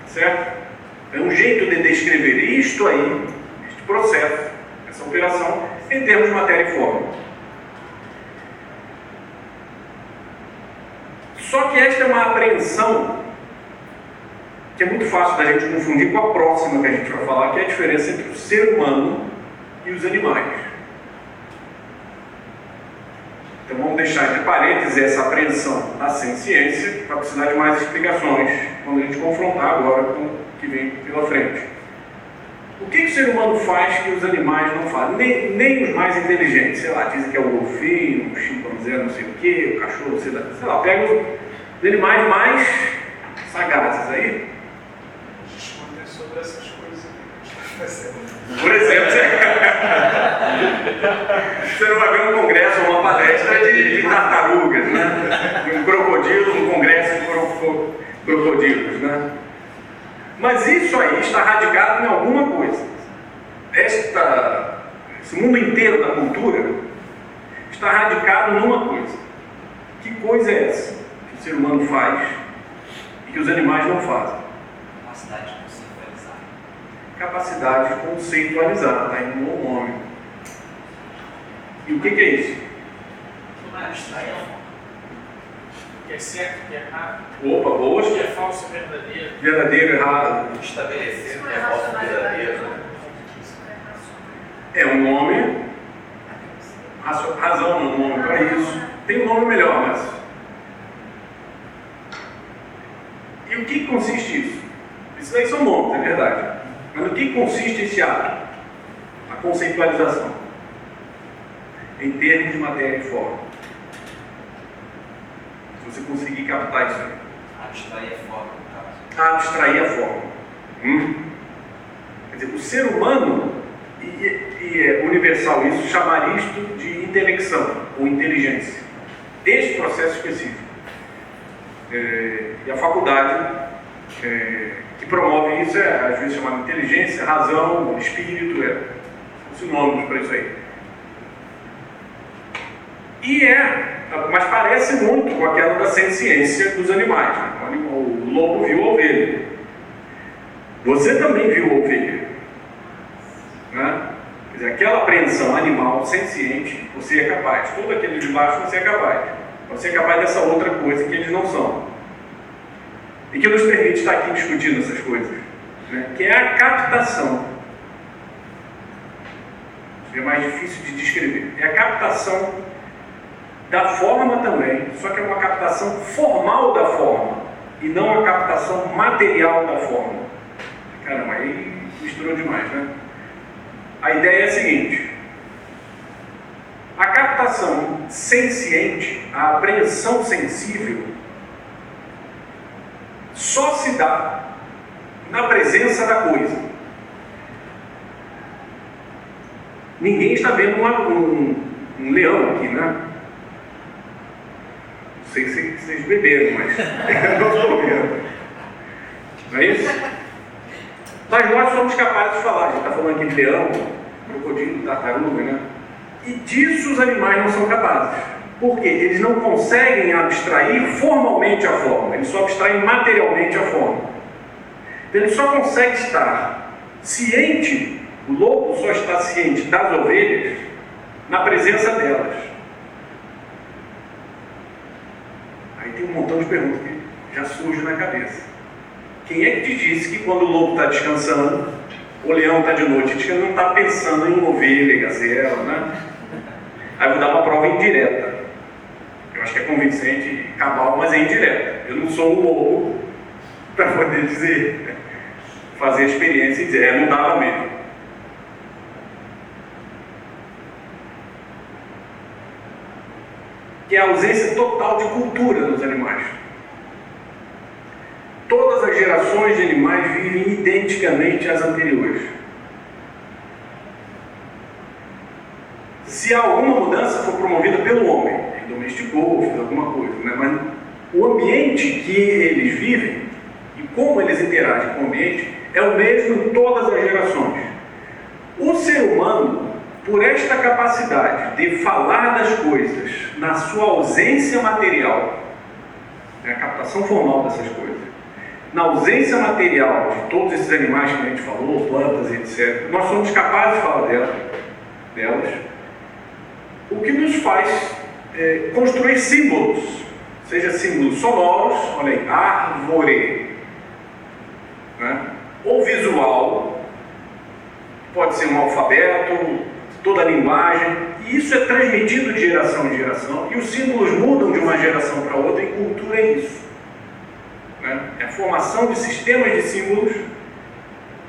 Certo? É um jeito de descrever isto aí, este processo, essa operação, em termos de matéria e forma. Só que esta é uma apreensão que é muito fácil da gente confundir com a próxima que a gente vai falar, que é a diferença entre o ser humano e os animais. Então vamos deixar entre parênteses essa apreensão da senciência para precisar de mais explicações quando a gente confrontar agora com o que vem pela frente. O que o ser humano faz que os animais não fazem? Nem os mais inteligentes, sei lá, dizem que é o golfinho, o chimpanzé, não sei o que, o cachorro, sei lá, pega os animais mais sagazes aí. Discutem sobre essas coisas aqui. Por exemplo, você não vai ver um congresso ou uma palestra de tartarugas, né? Um crocodilo, um congresso de crocodilos, né? Mas isso aí está radicado em alguma coisa. Esse mundo inteiro da cultura está radicado numa coisa. Que coisa é essa que o ser humano faz e que os animais não fazem? Capacidade de conceitualizar. Capacidade de conceitualizar, está em um bom nome. E o que é isso? Não é abstrair a forma. O que é certo, o que é errado, Opa, o que boas, é falso, verdadeiro. verdadeiro, errado. Estabelecer Isso o não que é é falso racionalidade, verdadeiro. não. Isso não é racionalidade. É um nome, razão no nome para isso. Tem um nome melhor, mas. E o que consiste isso? Isso daí são nomes, é verdade. Mas no que consiste esse ato? A conceitualização. Em termos de matéria e forma. Se você conseguir captar isso aí. Abstrair a forma, no caso. Abstrair a forma. Quer dizer, o ser humano, e é universal isso, chamar isto de intelecção ou inteligência. Este processo específico. E a faculdade que promove isso é às vezes chamada inteligência, razão, espírito, são sinônimos para isso aí. Mas parece muito com aquela da ciência dos animais. Né? O lobo viu a ovelha. Você também viu a ovelha. Né? Quer dizer, aquela apreensão animal senciente, você é capaz. Todo aquele de baixo você é capaz. Você é capaz dessa outra coisa que eles não são. E que nos permite estar aqui discutindo essas coisas. Né? Que é a captação. Isso é mais difícil de descrever. É a captação da forma também, só que é uma captação formal da forma e não a captação material da forma. Caramba, aí misturou demais, né? A ideia é a seguinte: a captação senciente, a apreensão sensível, só se dá na presença da coisa. Ninguém está vendo um leão aqui, né? Não sei se vocês beberam, mas eu não estou vendo. Não é isso? Mas nós somos capazes de falar. A gente está falando aqui de leão, crocodilo, tartaruga, né? E disso os animais não são capazes. Por quê? Eles não conseguem abstrair formalmente a forma. Eles só abstraem materialmente a forma. Então ele só consegue estar ciente, o lobo só está ciente das ovelhas na presença delas. Aí tem um montão de perguntas que já surge na cabeça. Quem é que te disse que quando o lobo está descansando, o leão está de noite, ele não está pensando em ovelha, gazela, né? Aí eu vou dar uma prova indireta. Eu acho que é convincente e cabal, mas é indireta. Eu não sou um lobo para poder dizer, fazer a experiência e dizer, não dava mesmo. Que é a ausência total de cultura nos animais. Todas as gerações de animais vivem identicamente às anteriores. Se alguma mudança for promovida pelo homem, ele domesticou, fez alguma coisa, né? Mas o ambiente que eles vivem e como eles interagem com o ambiente é o mesmo em todas as gerações. O ser humano, por esta capacidade de falar das coisas na sua ausência material, a captação formal dessas coisas, na ausência material de todos esses animais que a gente falou, plantas e etc., nós somos capazes de falar delas, o que nos faz construir símbolos, seja símbolos sonoros, olha aí, árvore, né? Ou visual, pode ser um alfabeto, toda a linguagem, e isso é transmitido de geração em geração, e os símbolos mudam de uma geração para outra, e cultura é isso. Né? É a formação de sistemas de símbolos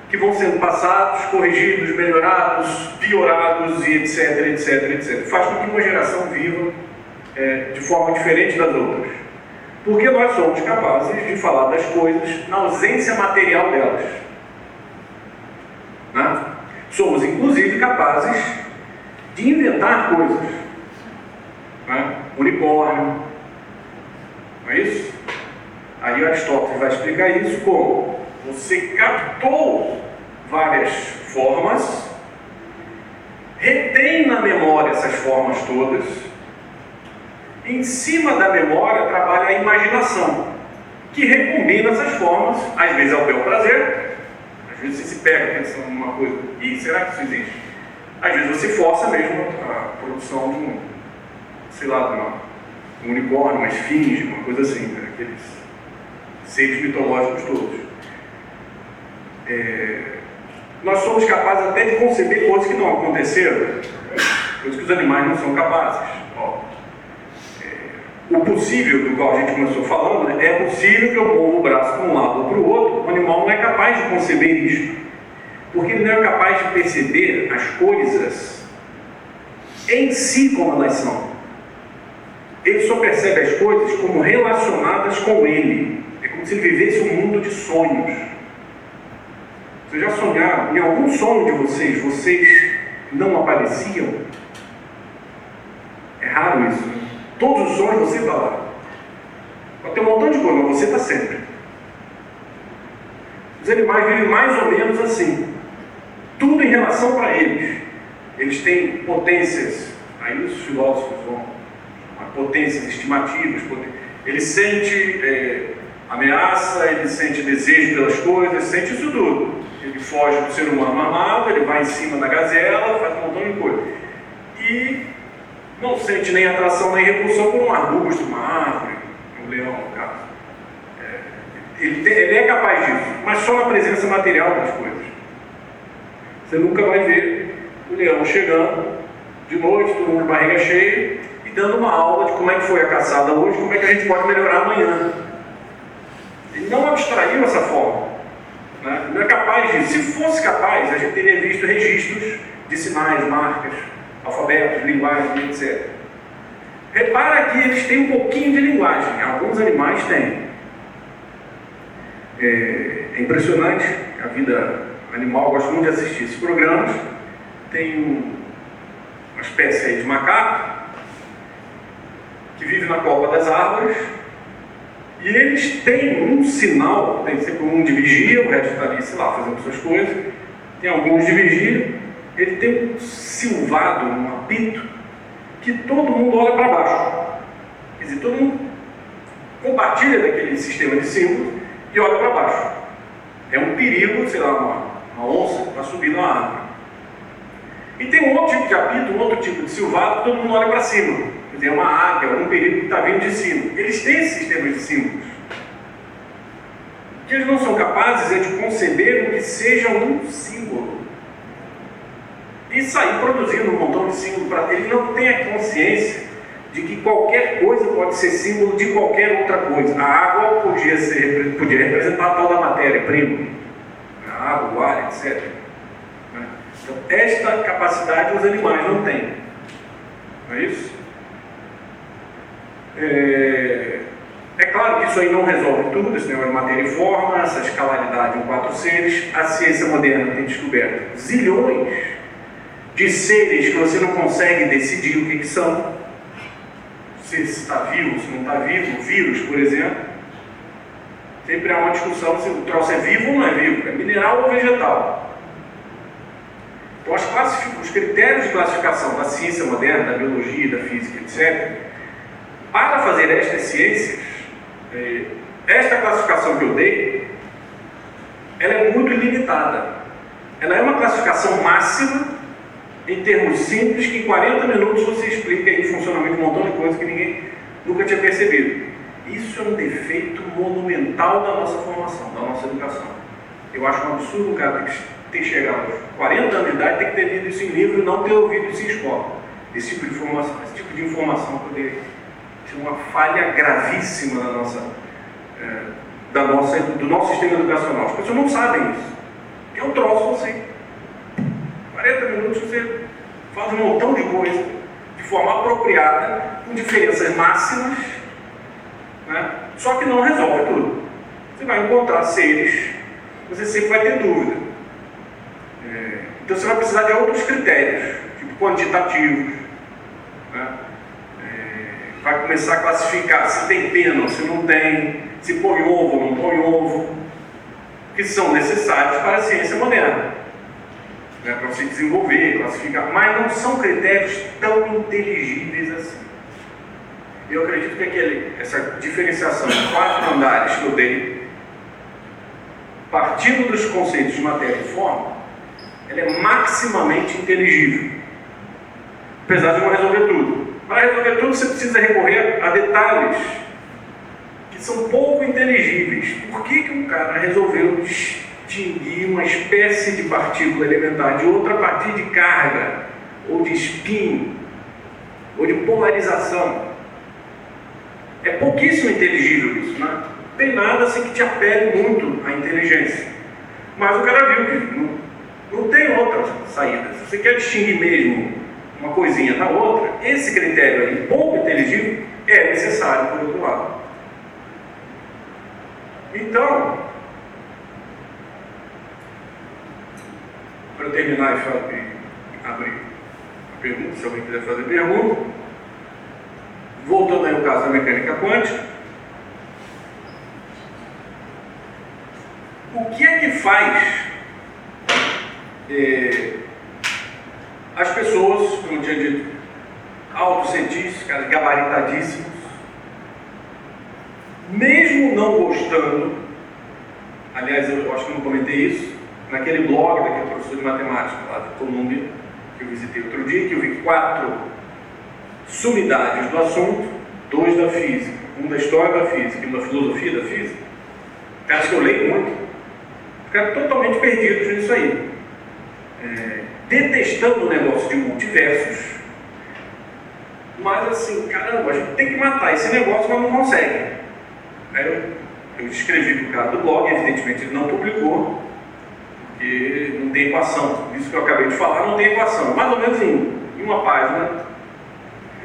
que vão sendo passados, corrigidos, melhorados, piorados, e etc, etc, etc. Faz com que uma geração viva de forma diferente das outras. Porque nós somos capazes de falar das coisas na ausência material delas. Né? Somos, inclusive, capazes de inventar coisas. Né? Unicórnio. Não é isso? Aí Aristóteles vai explicar isso como você captou várias formas, retém na memória essas formas todas Em cima da memória trabalha a imaginação, que recombina essas formas, às vezes ao bel prazer, às vezes você se pega pensando numa coisa, e será que isso existe? Às vezes você força mesmo a produção de um, sei lá, de um unicórnio, uma esfinge, uma coisa assim, né? Aqueles seres mitológicos todos. Nós somos capazes até de conceber coisas que não aconteceram, coisas que os animais não são capazes. O possível, do qual a gente começou falando, né? É possível que eu mova o braço para um lado ou para o outro. O animal não é capaz de conceber isso, porque ele não é capaz de perceber as coisas em si como elas são. Ele só percebe as coisas como relacionadas com ele. É como se ele vivesse um mundo de sonhos. Vocês já sonharam? Em algum sonho de vocês não apareciam? É raro isso, né? Todos os sonhos você está lá. Pode ter um montão de coisa, mas você está sempre. Os animais vivem mais ou menos assim. Tudo em relação para eles. Eles têm potências, aí os filósofos vão chamar potências estimativas. Ele sente ameaça, ele sente desejo pelas coisas, sente isso tudo. Ele foge do ser humano armado, ele vai em cima da gazela, faz um montão de coisa. E não sente nem atração nem repulsão por um arbusto, uma árvore, um leão, no caso. Ele é capaz disso, mas só na presença material das coisas. Você nunca vai ver o leão chegando de noite, todo mundo de barriga cheia, e dando uma aula de como é que foi a caçada hoje, como é que a gente pode melhorar amanhã. Ele não abstraiu essa forma. Né? Ele não é capaz disso. Se fosse capaz, a gente teria visto registros de sinais, marcas, alfabetos, linguagem, etc. Repara que eles têm um pouquinho de linguagem, alguns animais têm. É impressionante, a vida animal, eu gosto muito de assistir esses programas. Tem uma espécie aí de macaco que vive na copa das árvores, e eles têm um sinal, tem sempre um de vigia, o resto está ali, sei lá, fazendo suas coisas, tem alguns de vigia. Ele tem um silvado, um apito, que todo mundo olha para baixo. Quer dizer, todo mundo compartilha daquele sistema de símbolos e olha para baixo. É um perigo, sei lá, uma onça para subir na árvore. E tem um outro tipo de apito, um outro tipo de silvado, que todo mundo olha para cima. Quer dizer, é uma águia, um perigo que está vindo de cima. Eles têm esse sistema de símbolos. O que eles não são capazes é de conceber o que seja um símbolo. E sair produzindo um montão de símbolos para ele. Não tem a consciência de que qualquer coisa pode ser símbolo de qualquer outra coisa. A água podia representar a tal da matéria-prima, a água, o ar, etc. Então, esta capacidade os animais não têm. Não é isso? É claro que isso aí não resolve tudo, esse negócio de matéria e forma, essa escalaridade em 4 seres. A ciência moderna tem descoberto zilhões de seres que você não consegue decidir o que são, se está vivo, se não está vivo. O vírus, por exemplo, sempre há uma discussão se o troço é vivo ou não é vivo, é mineral ou vegetal. Então os critérios de classificação da ciência moderna, da biologia, da física, etc., para fazer estas ciências, esta classificação que eu dei, ela é muito limitada. Ela é uma classificação máxima em termos simples, que em 40 minutos você explica aí o funcionamento de um montão de coisas que ninguém nunca tinha percebido. Isso é um defeito monumental da nossa formação, da nossa educação. Eu acho um absurdo um cara ter chegado aos 40 anos de idade, ter que ter lido isso em livro e não ter ouvido isso em escola. Esse tipo de informação poderia ser uma falha gravíssima do nosso sistema educacional. As pessoas não sabem isso. Que é um troço assim. 40 minutos você faz um montão de coisa de forma apropriada, com diferenças máximas, né? Só que não resolve tudo. Você vai encontrar seres, você sempre vai ter dúvida. Então você vai precisar de outros critérios, tipo quantitativos, né? Vai começar a classificar se tem pena ou se não tem, se põe ovo ou não põe ovo, que são necessários para a ciência moderna, né? Para você desenvolver, classificar, mas não são critérios tão inteligíveis assim. Eu acredito que essa diferenciação de 4 andares que eu dei, partindo dos conceitos de matéria e forma, ela é maximamente inteligível, apesar de não resolver tudo. Para resolver tudo, você precisa recorrer a detalhes que são pouco inteligíveis. Por que um cara resolveu distinguir uma espécie de partícula elementar de outra a partir de carga, ou de spin, ou de polarização? É pouquíssimo inteligível isso, né? Não tem nada assim que te apele muito à inteligência. Mas o cara viu que não tem outra saída. Se você quer distinguir mesmo uma coisinha da outra, esse critério aí, pouco inteligível, é necessário por outro lado. Então, para terminar e abrir a pergunta, se alguém quiser fazer pergunta, voltando aí ao caso da mecânica quântica, o que é que faz as pessoas, como eu tinha dito, autocientistas, caras gabaritadíssimos, mesmo não gostando, aliás, eu acho que eu não comentei isso, naquele blog daquele professor de matemática lá da Colômbia, que eu visitei outro dia, que eu vi 4 sumidades do assunto, 2 da física, um da história da física e um da filosofia da física, caras que eu leio muito, ficaram totalmente perdidos nisso aí, detestando o negócio de multiversos, mas assim, caramba, a gente tem que matar esse negócio, mas não consegue. Aí eu escrevi para o cara do blog, evidentemente ele não publicou, porque não tem equação. Isso que eu acabei de falar, não tem equação. Mais ou menos em uma página,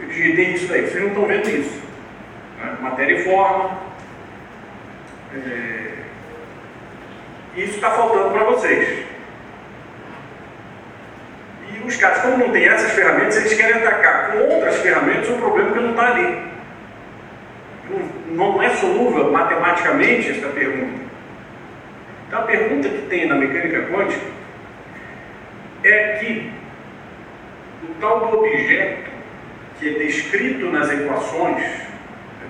eu digitei isso daí. Vocês não estão vendo isso. Matéria e forma. Isso está faltando para vocês. E os caras, como não tem essas ferramentas, eles querem atacar com outras ferramentas um problema que não está ali. Não é solúvel matematicamente esta pergunta. Então a pergunta que tem na mecânica quântica é que o tal do objeto que é descrito nas equações,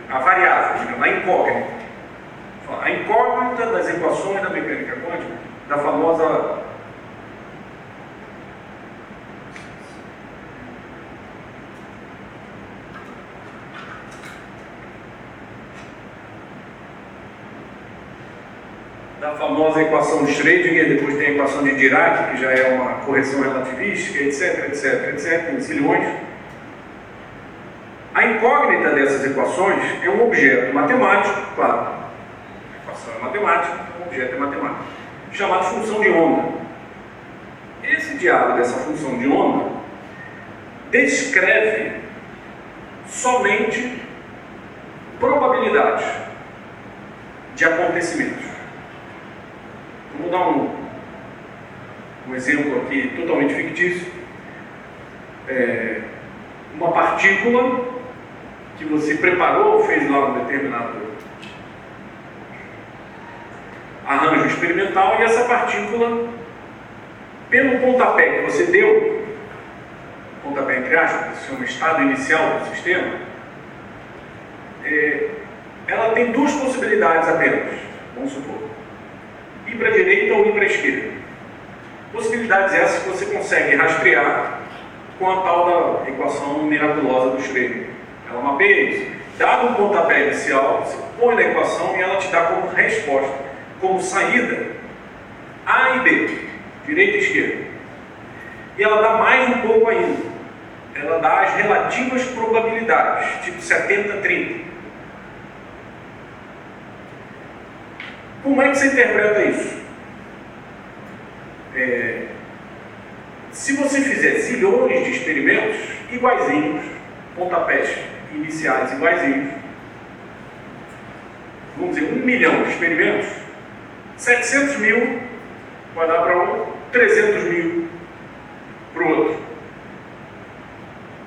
a variável, digamos, a incógnita das equações da mecânica quântica, da famosa equação de Schrödinger, depois tem a equação de Dirac, que já é uma correção relativística, etc, tem zilhões. A incógnita dessas equações é um objeto matemático, claro, a equação é matemática, o objeto é matemático, chamado função de onda. Esse diálogo dessa função de onda descreve somente probabilidades de acontecimentos. Vamos dar um exemplo aqui totalmente fictício. Uma partícula que você preparou, fez lá um determinado arranjo experimental, e essa partícula, pelo pontapé que você deu, pontapé entre aspas, que se chama estado inicial do sistema, ela tem 2 possibilidades apenas, vamos supor. Ir para a direita ou ir para a esquerda. Possibilidades essas que você consegue rastrear com a tal da equação miraculosa do Schrödinger. Ela mapeia isso. Dado um pontapé inicial, você põe na equação e ela te dá como resposta, como saída, A e B, direita e esquerda. E ela dá mais um pouco ainda. Ela dá as relativas probabilidades, tipo 70-30. Como é que você interpreta isso? Se você fizer zilhões de experimentos iguaizinhos, pontapés iniciais iguaizinhos, vamos dizer 1 milhão de experimentos, 700 mil vai dar para um, 300 mil para o outro,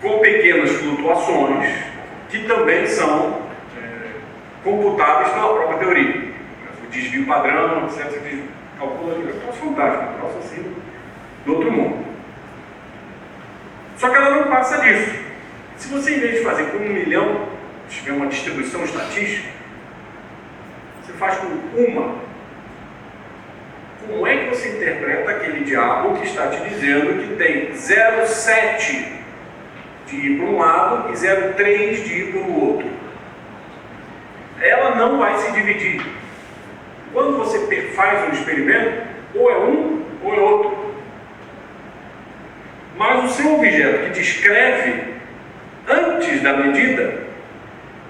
com pequenas flutuações que também são computáveis pela própria teoria. Desvio padrão, etc. Você calcula aquilo, é um troço fantástico, um troço assim do outro mundo. Só que ela não passa disso. Se você, em vez de fazer com 1 milhão, tiver uma distribuição estatística, você faz com uma. Como é que você interpreta aquele diabo que está te dizendo que tem 0,7 de ir para um lado e 0,3 de ir para o outro? Ela não vai se dividir. Quando você faz um experimento, ou é um ou é outro. Mas o seu objeto que descreve antes da medida,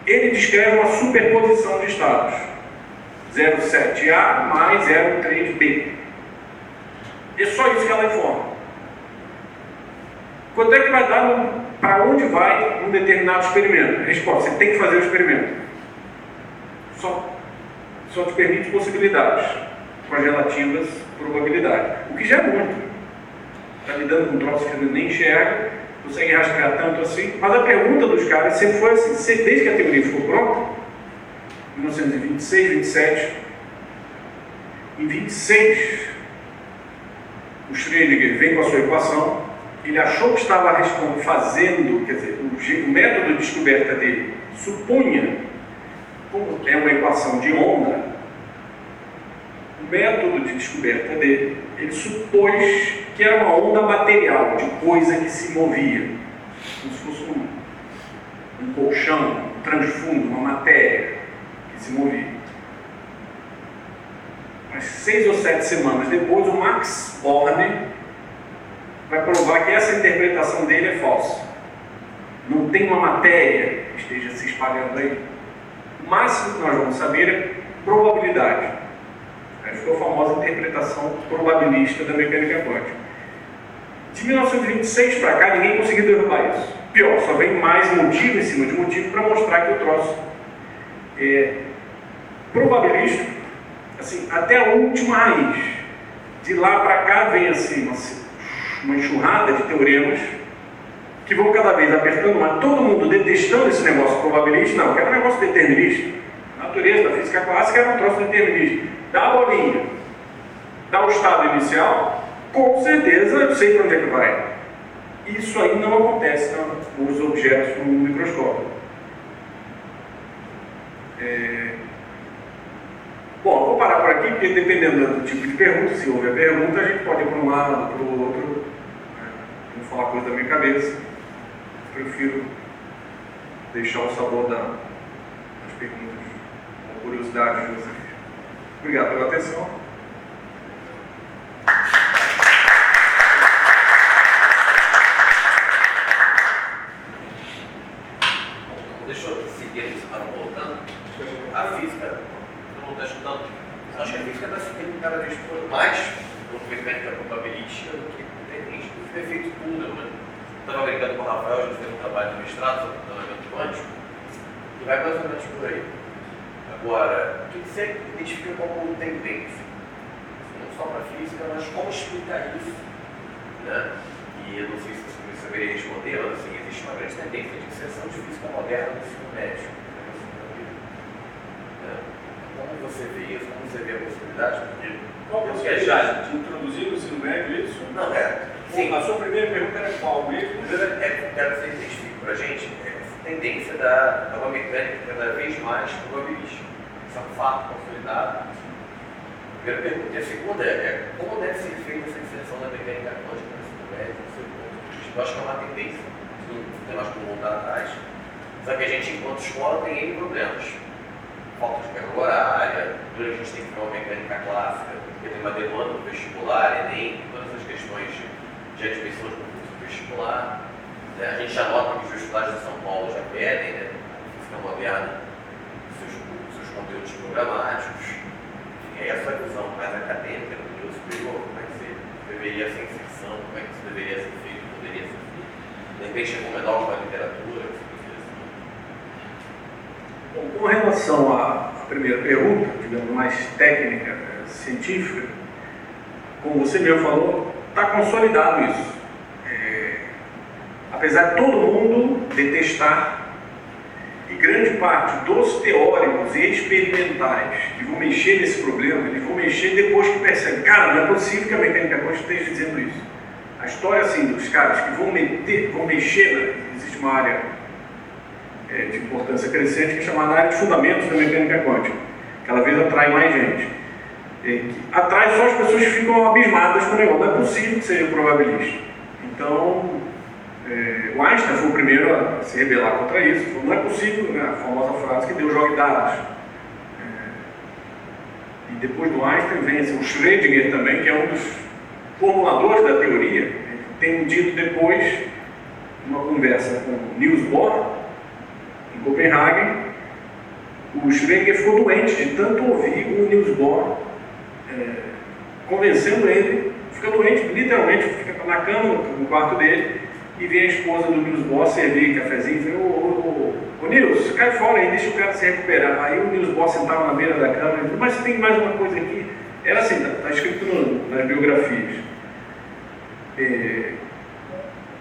ele descreve uma superposição de estados. 0,7A mais 0,3B. É só isso que ela informa. Quanto é que vai dar para onde vai um determinado experimento? Resposta: você tem que fazer o experimento. Só te permite possibilidades com as relativas probabilidades. O que já é muito. Está lidando com um troço que nem enxerga, consegue rastrear tanto assim. Mas a pergunta dos caras sempre foi assim, desde que a teoria ficou pronta, 1926, 27. Em 26, o Schrödinger vem com a sua equação. Ele achou que estava fazendo, quer dizer, o método de descoberta dele supunha, como é uma equação de onda, o método de descoberta dele, ele supôs que era uma onda material, de coisa que se movia, como se fosse um colchão, um transfundo, uma matéria que se movia. Mas 6 ou 7 semanas depois, o Max Born vai provar que essa interpretação dele é falsa. Não tem uma matéria que esteja se espalhando aí. O máximo que nós vamos saber é probabilidade. Aí ficou a famosa interpretação probabilista da mecânica quântica. De 1926 para cá, ninguém conseguiu derrubar isso. Pior, só vem mais motivo em cima de motivo para mostrar que o troço é probabilístico, assim, até a última raiz. De lá para cá vem assim, uma enxurrada de teoremas que vão cada vez apertando, mas todo mundo detestando esse negócio probabilístico. Não, quero um negócio determinista. A natureza da física clássica era um troço determinista. Dá a bolinha, dá o estado inicial, com certeza eu sei para onde é que vai. Isso aí não acontece com os objetos no microscópio. Bom, eu vou parar por aqui, porque dependendo do tipo de pergunta, se houver pergunta, a gente pode ir para um lado, para o outro. Vou falar coisa da minha cabeça. Prefiro deixar o sabor das perguntas, com curiosidade de vocês. Obrigado pela atenção. Deixa eu seguir, eles estavam voltando. A física, todo mundo está estudando. Acho que a física está se tendo cada vez mais no movimento da probabilística do que determinística. O efeito Kuhlmann. Estava brincando com o Rafael, a gente fez um trabalho de mestrado sobre funcionamento quântico, e vai mais ou menos por aí. Agora, o que você identifica como tendência? Não só para a física, mas como explicar isso? Né? E eu não sei se você saberia responder, mas assim, existe uma grande tendência de inserção de física moderna no ensino médio. Como você vê isso? Como você vê a possibilidade? Qual a possibilidade de introduzir no ensino médio isso? Não, sim. A sua primeira pergunta era qual mesmo? Primeiro, quero que você identifique para a gente essa tendência da uma mecânica cada vez mais probabilística. Isso é um fato consolidado. Primeira pergunta. E a segunda é como deve ser feita essa inserção da mecânica quântica no ensino médio? Eu acho que é uma tendência, não tem mais como voltar atrás. Só que a gente, enquanto escola, tem N problemas. Falta de carga horária, a gente tem que ter uma mecânica clássica, porque tem uma demanda do vestibular, Enem, todas as questões de admissão de concurso vestibular. A gente já nota que os vestibulares de São Paulo já pedem, né, física moderna, seus conteúdos programáticos. E essa visão mais acadêmica do nível superior, como é que deveria ser inserção, como é que isso deveria ser feito, poderia ser feito. De repente, recomendar uma literatura. Bom, com relação à primeira pergunta, digamos, mais técnica, científica, como você mesmo falou, está consolidado isso. Apesar de todo mundo detestar, e grande parte dos teóricos e experimentais que vão mexer nesse problema, eles vão mexer depois que percebem, cara, não é possível que a mecânica quântica esteja dizendo isso. A história, assim, dos caras que vão mexer, existe uma área de importância crescente, que é chamada área de fundamentos da mecânica quântica. Cada vez atrai mais gente. Atrai só as pessoas que ficam abismadas com o negócio. Não é possível que seja probabilístico. Então, o Einstein foi o primeiro a se rebelar contra isso. Falou, não é possível, né? A famosa frase que Deus joga dados. E depois do Einstein vem o Schrödinger também, que é um dos formuladores da teoria. Ele tem dito depois, numa conversa com Niels Bohr, em Copenhague, o Schrödinger ficou doente de tanto ouvir o Niels Bohr convencendo ele, fica doente, literalmente, fica na cama, no quarto dele, e vem a esposa do Niels Bohr servir cafezinho e fala, ô Niels, cai fora aí, deixa o cara se recuperar. Aí o Niels Bohr sentava na beira da cama e falou, mas tem mais uma coisa aqui. Era assim, está escrito nas biografias.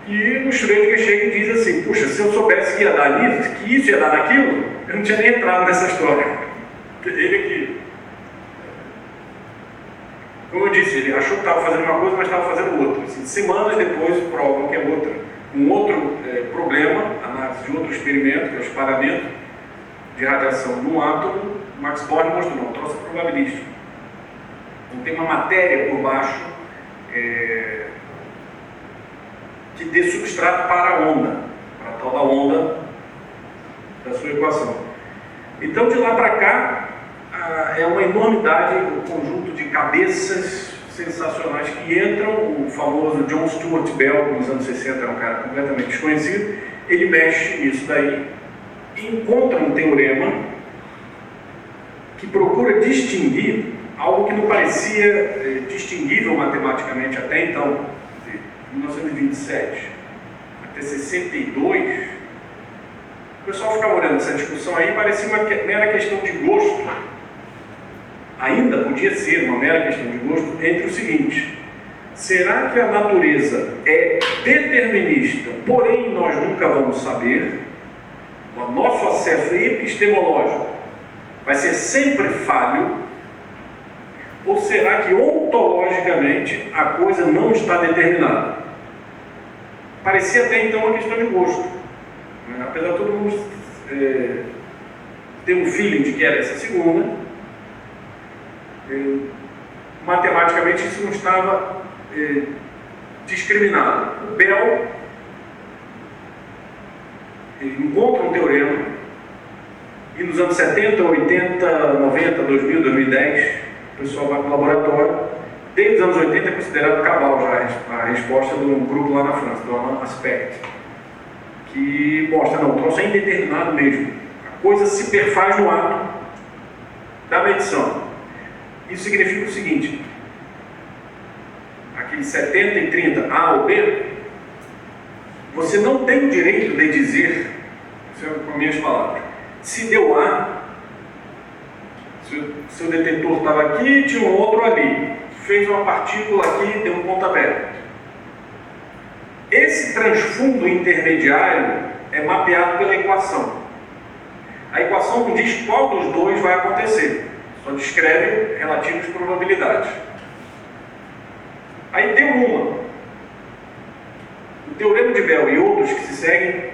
E o Schrödinger chega e diz assim, puxa, se eu soubesse que ia dar nisso, que isso ia dar naquilo, eu não tinha nem entrado nessa história. Ele aqui, como eu disse, ele achou que estava fazendo uma coisa, mas estava fazendo outra. Assim, semanas depois provam que é outra. Um outro problema, análise de outro experimento, que é o espalhamento de radiação no átomo, Max Born mostrou, não, troço probabilístico. Então tem uma matéria por baixo que dê substrato para a onda, para a tal da onda da sua equação. Então de lá para cá é uma enormidade, um conjunto de cabeças sensacionais que entram. O famoso John Stuart Bell, nos anos 60, era um cara completamente desconhecido, ele mexe nisso daí e encontra um teorema que procura distinguir algo que não parecia distinguível matematicamente até então. De 1927 até 62, o pessoal ficava olhando essa discussão aí, parecia uma mera questão de gosto. Ainda podia ser uma mera questão de gosto entre o seguinte: será que a natureza é determinista, porém nós nunca vamos saber? O nosso acesso epistemológico vai ser sempre falho? Ou será que ontologicamente a coisa não está determinada? Parecia até então uma questão de gosto, apesar de todo mundo ter um feeling de que era essa segunda. Matematicamente isso não estava discriminado. O Bell encontra um teorema e nos anos 70, 80, 90, 2000, 2010 o pessoal vai para o laboratório. Desde os anos 80 é considerado cabal já a resposta de um grupo lá na França, do Alain Aspect, que mostra, não, o troço é indeterminado mesmo. A coisa se perfaz no ato da medição. Isso significa o seguinte: aqueles 70 e 30, A ou B, você não tem o direito de dizer, isso é com minhas palavras, se deu A, se o seu detetor estava aqui, tinha um outro ali, fez uma partícula aqui, deu um pontapé. Esse transfundo intermediário é mapeado pela equação. A equação não diz qual dos dois vai acontecer, só descreve relativas probabilidades. Aí deu uma. O teorema de Bell e outros que se seguem,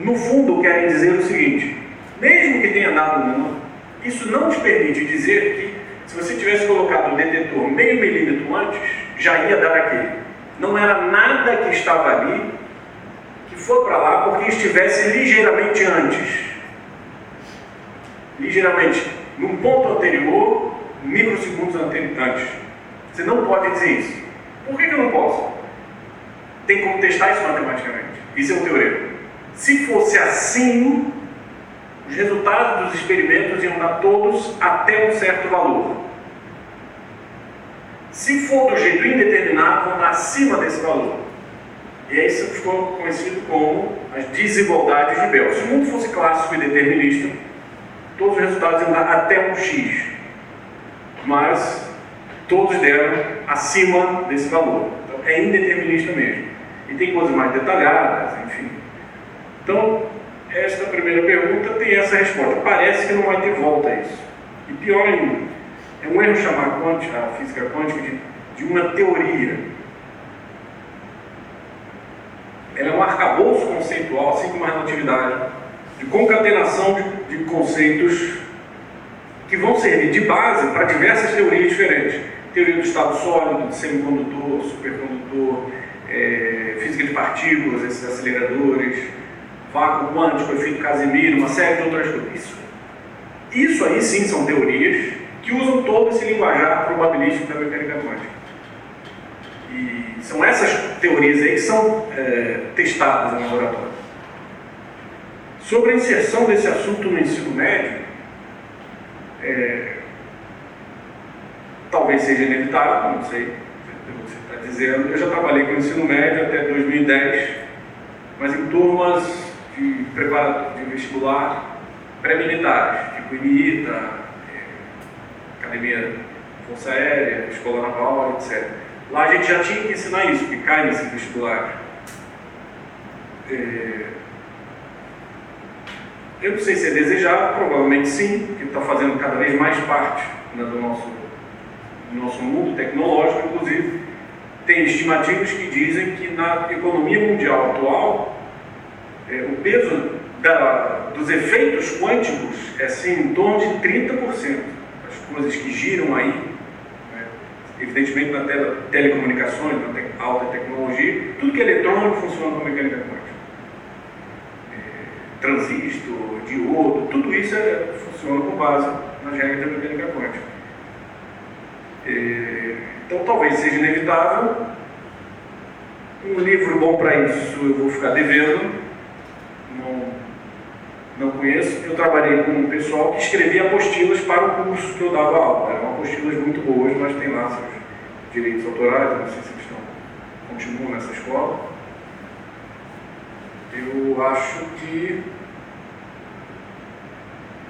no fundo querem dizer o seguinte: mesmo que tenha dado uma, isso não nos permite dizer que, se você tivesse colocado o detetor meio milímetro antes, já ia dar aquele. Não era nada que estava ali que foi para lá porque estivesse ligeiramente antes. Ligeiramente, num ponto anterior, microsegundos antes. Você não pode dizer isso. Por que eu não posso? Tem como testar isso matematicamente. Isso é um teorema. Se fosse assim, os resultados dos experimentos iam dar todos até um certo valor. Se for do jeito indeterminado, vão dar acima desse valor. E aí isso ficou conhecido como as desigualdades de Bell. Se o mundo fosse clássico e determinista, todos os resultados iam dar até um X. Mas todos deram acima desse valor. Então é indeterminista mesmo. E tem coisas mais detalhadas, enfim. Então, esta primeira pergunta tem essa resposta. Parece que não vai ter volta a isso. E pior ainda, é um erro chamar a física quântica de uma teoria. Ela é um arcabouço conceitual, assim como a relatividade. de concatenação de conceitos que vão servir de base para diversas teorias diferentes. Teoria do estado sólido, de semicondutor, supercondutor, física de partículas, esses aceleradores, vácuo quântico, efeito Casimiro, uma série de outras coisas. Isso aí sim são teorias que usam todo esse linguajar probabilístico da mecânica quântica. E são essas teorias aí que são testadas no laboratório. Sobre a inserção desse assunto no ensino médio, talvez seja inevitável, não sei o que você está dizendo. Eu já trabalhei com ensino médio até 2010, mas em turmas de vestibular pré-militares, tipo IMITA, Academia Força Aérea, Escola Naval, etc. Lá a gente já tinha que ensinar isso, que cai nesse vestibular. Eu não sei se é desejável, provavelmente sim, porque está fazendo cada vez mais parte do nosso mundo tecnológico. Inclusive, tem estimativas que dizem que na economia mundial atual, o peso dos efeitos quânticos é assim, em torno de 30%. As coisas que giram aí, né? Evidentemente na telecomunicações, na alta tecnologia, tudo que é eletrônico funciona com mecânica quântica. Transistor, diodo, tudo isso funciona com base nas regras da mecânica quântica. Então talvez seja inevitável. Um livro bom para isso eu vou ficar devendo, não conheço. Eu trabalhei com um pessoal que escrevia apostilas para o curso que eu dava aula. Eram apostilas muito boas, mas tem lá seus direitos autorais, não sei se eles continuam nessa escola. Eu acho que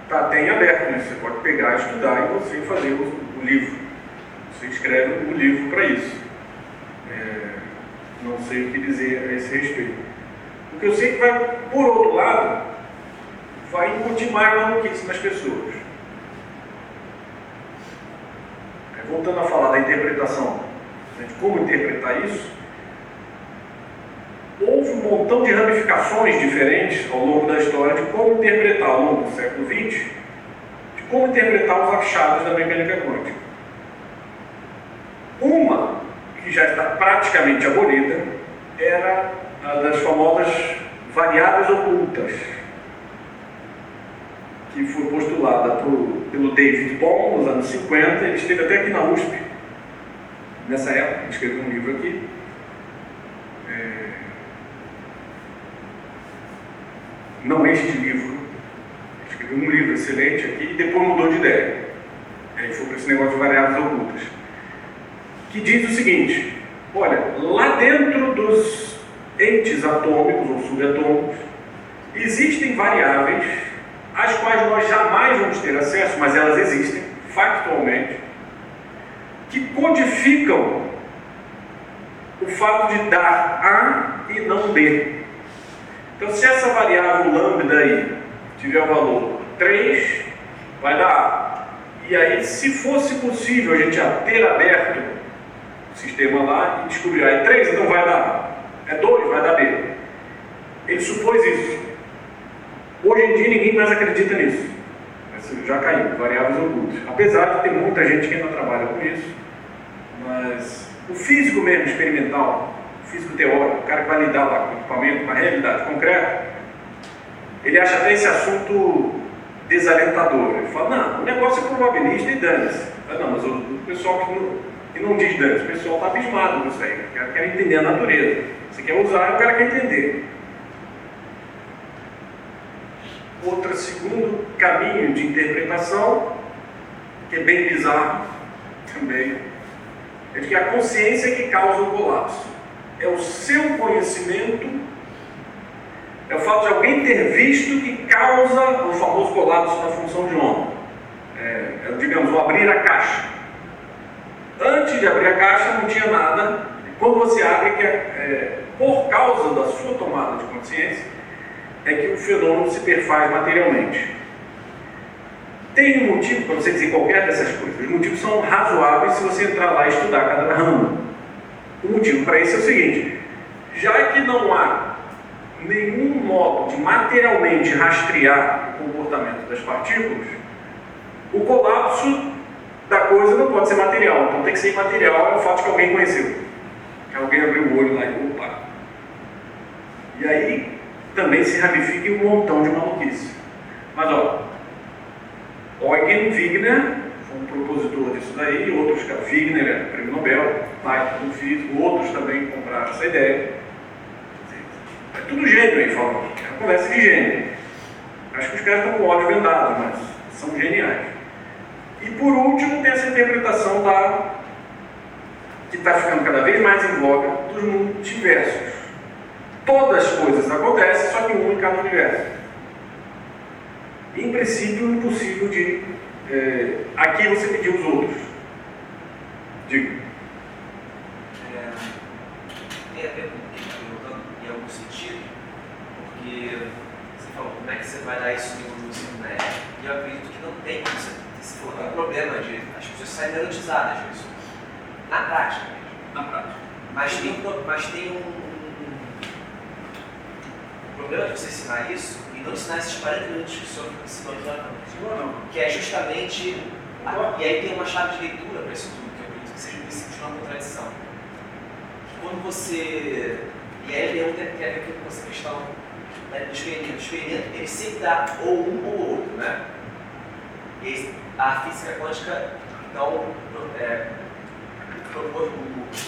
está até em aberto, né? Você pode pegar, estudar e você fazer o livro. Você escreve um livro para isso. Não sei o que dizer a esse respeito. O que eu sei que vai, por outro lado, vai incutir mais maluquice nas pessoas. Voltando a falar da interpretação, de como interpretar isso, houve um montão de ramificações diferentes ao longo da história de como interpretar, ao longo do século XX, de como interpretar os achados da mecânica quântica. Uma, que já está praticamente abolida, era a das famosas variáveis ocultas, que foi postulada pelo David Bohm nos anos 50. Ele esteve até aqui na USP, nessa época, ele escreveu um livro aqui. Não este livro, escreveu um livro excelente aqui e depois mudou de ideia. Aí foi para esse negócio de variáveis ocultas, que diz o seguinte: olha, lá dentro dos entes atômicos ou subatômicos existem variáveis às quais nós jamais vamos ter acesso, mas elas existem factualmente, que codificam o fato de dar A e não B. Então, se essa variável lambda aí tiver o valor 3, vai dar A. E aí, se fosse possível a gente já ter aberto o sistema lá e descobrir, aí 3, então vai dar A. É 2, vai dar B. Ele supôs isso. Hoje em dia ninguém mais acredita nisso. Já caiu, variáveis ocultas. Apesar de ter muita gente que ainda trabalha com isso, mas o físico mesmo, experimental, físico teórico, o cara que vai lidar lá com o equipamento, com a realidade concreta, ele acha até esse assunto desalentador. Ele fala, não, o negócio é probabilista e dane-se. Não, mas o pessoal que não diz dane-se, o pessoal está abismado com isso aí. O cara quer entender a natureza. Você quer usar, o cara quer entender. Outro segundo caminho de interpretação, que é bem bizarro também, é de que a consciência que causa o colapso. É o seu conhecimento, é o fato de alguém ter visto que causa o famoso colapso da função de onda. Digamos, o abrir a caixa. Antes de abrir a caixa não tinha nada, e quando você abre, por causa da sua tomada de consciência, é que o fenômeno se perfaz materialmente. Tem um motivo para você dizer qualquer dessas coisas. Os motivos são razoáveis se você entrar lá e estudar cada ramo. O motivo para isso é o seguinte: já que não há nenhum modo de materialmente rastrear o comportamento das partículas, o colapso da coisa não pode ser material, então tem que ser imaterial, é o fato de que alguém conheceu. Que alguém abriu o olho lá e opa. E aí também se ramifica em um montão de maluquice. Mas ó, Eugen Wigner foi um propositor disso daí, outros, Wigner é prêmio Nobel, Michael um físico, outros também compraram essa ideia. É tudo gênio aí falando, é uma conversa de gênio. Acho que os caras estão com o olho vendado, mas são geniais. E por último tem essa interpretação que está ficando cada vez mais em voga dos multiversos. Todas as coisas acontecem, só que um em cada universo. Em princípio, impossível de... aqui você pediu os outros. Diga. Tem a ver com o que está perguntando, em algum sentido, porque você falou, como é que você vai dar isso no ensino médio? E eu acredito que não tem, você falou, tem um problema de as pessoas saem neurotizadas disso. Na prática mesmo. Na prática. Mas tem um problema de você ensinar isso e não ensinar esses 40 minutos que o senhor ensinou exatamente. Que é justamente. E aí tem uma chave de leitura para isso tudo, que eu acredito que seja o princípio de uma contradição. Quando você. E aí ele tem a ver com essa questão do experimento. O experimento ele sempre dá ou um ou outro, né? E a física quântica, então,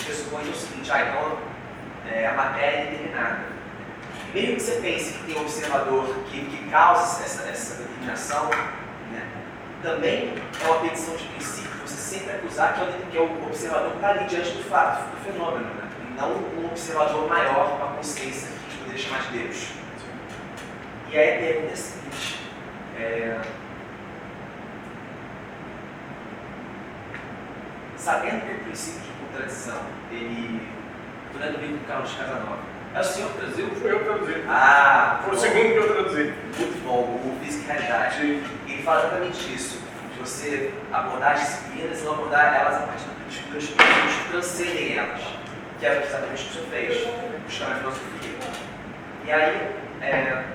pressupõe o seguinte: então a matéria é determinada. Mesmo que você pense que tem um observador que causa essa determinação, né, também é uma petição de princípio você sempre acusar que é o observador que está ali diante do fato, do fenômeno, né, e não um observador maior com a consciência que a gente poderia chamar de Deus. E aí a pergunta é a seguinte: sabendo que o princípio de contradição, estou lendo o livro do Carlos Casanova. É o senhor que traduziu? Foi eu que traduzi. Foi o segundo que eu traduzi. Muito bom, o Física e Realidade. Sim. Ele fala exatamente isso, de você abordar as disciplinas e não abordar elas a partir dos princípios que transcendem elas, que é exatamente o que o senhor fez, buscar a filosofia. E aí,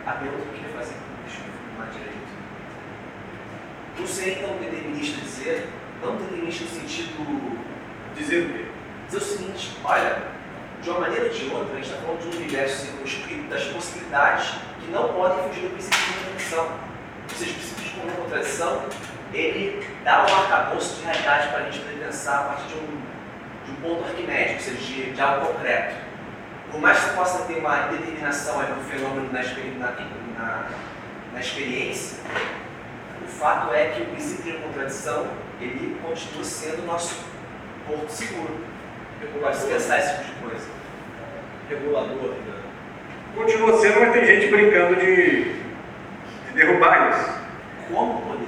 a pergunta que eu queria fazer, deixa eu filmar direito. Não seria então determinista dizer, não determinista no sentido... Dizer o quê? Dizer o seguinte: olha, de uma maneira ou de outra, a gente está falando de um universo circunscrito das possibilidades que não podem fugir do princípio de contradição. Ou seja, o princípio de contradição, ele dá um arcabouço de realidade para a gente poder pensar a partir de um ponto arquimédico, ou seja, de algo concreto. Por mais que você possa ter uma determinação do fenômeno na experiência, o fato é que o princípio de contradição, ele continua sendo o nosso porto seguro. Pode se pensar esse tipo de coisa. Regulador, né? Continua sendo, mas tem gente brincando de derrubar isso. Como poderia?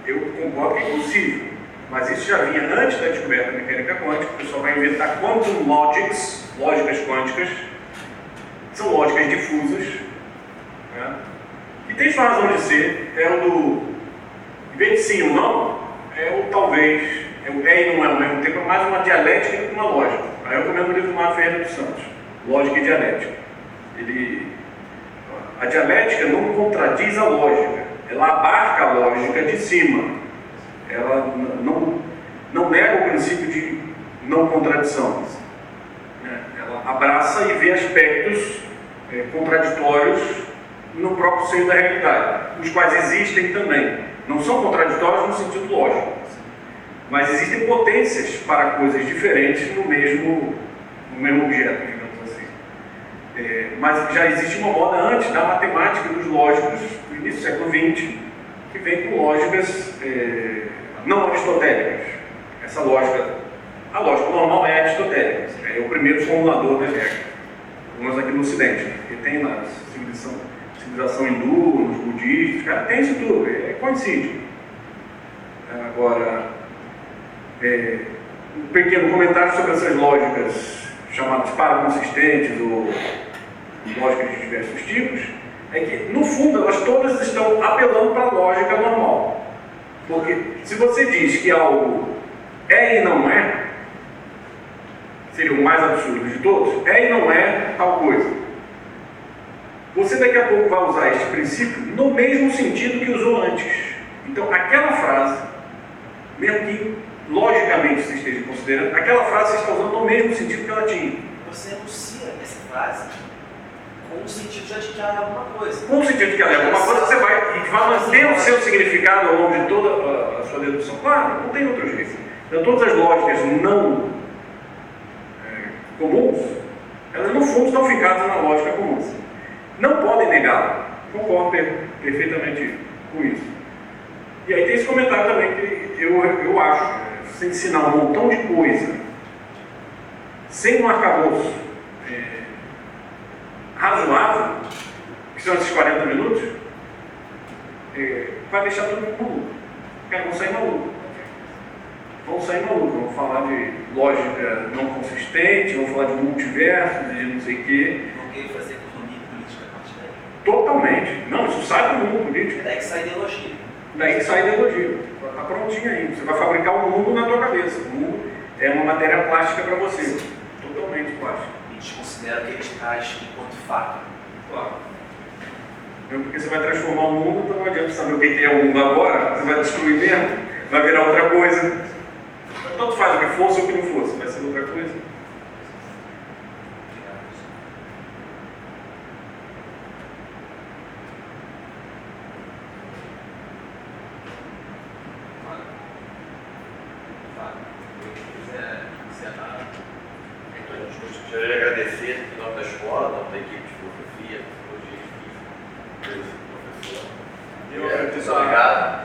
Eu concordo que é impossível, mas isso já vinha antes da descoberta da mecânica quântica. O pessoal vai inventar quantum logics, lógicas quânticas, são lógicas difusas, né? E tem sua razão de ser, é o do, em vez de sim ou não, é o talvez. E não é ao mesmo tempo, é mais uma dialética do que uma lógica. Aí eu comento o livro do Marco Ferreira dos Santos, Lógica e Dialética. A dialética não contradiz a lógica, ela abarca a lógica de cima. Ela não nega o princípio de não contradição. Ela abraça e vê aspectos contraditórios no próprio seio da realidade, os quais existem também. Não são contraditórios no sentido lógico, mas existem potências para coisas diferentes no mesmo objeto, digamos assim. Mas já existe uma moda antes da matemática dos lógicos, no início do século XX, que vem com lógicas não aristotélicas. Essa lógica, a lógica normal é aristotélica, é o primeiro formulador da regra, pelo menos aqui no Ocidente. E tem na civilização hindu, nos budistas, cara, tem isso tudo, coincide. Agora, um pequeno comentário sobre essas lógicas chamadas paraconsistentes ou lógicas de diversos tipos, é que, no fundo, elas todas estão apelando para a lógica normal. Porque se você diz que algo é e não é, seria o mais absurdo de todos, é e não é tal coisa. você daqui a pouco vai usar este princípio no mesmo sentido que usou antes. Então, aquela frase, mesmo que logicamente você esteja considerando, aquela frase você está usando no mesmo sentido que ela tinha. Você enuncia essa frase com o sentido já de que ela é alguma coisa. Com o sentido de que ela é alguma coisa, você vai manter o seu significado ao longo de toda a sua dedução. Claro, não tem outro jeito. Então, todas as lógicas não comuns, elas no fundo estão ficadas na lógica comum. Não podem negá-la. Concordo perfeitamente com isso. E aí tem esse comentário também que eu acho, você ensinar um montão de coisa sem um arcabouço razoável, que são esses 40 minutos, vai deixar todo mundo maluco. Porque vão sair malucos. Vão falar de lógica não consistente, vão falar de multiverso, de não sei o quê. Não queria fazer economia política a partir daí. Totalmente. Não, isso sai do mundo político. É daí que sai ideologia. Daí que sai ideologia. Está prontinho aí. Você vai fabricar um mundo na tua cabeça. O mundo é uma matéria plástica para você. Totalmente plástica. A gente considera que ele traz enquanto fato. Claro. Mesmo porque você vai transformar o mundo, então não adianta saber o que é o mundo agora, você vai destruir mesmo, vai virar outra coisa. Tanto faz o que fosse ou o que não fosse, vai ser outra coisa. Gostaria de agradecer em nome da escola, em nome da equipe de filosofia, psicologia e física, professor. Eu agradeço. Muito obrigado.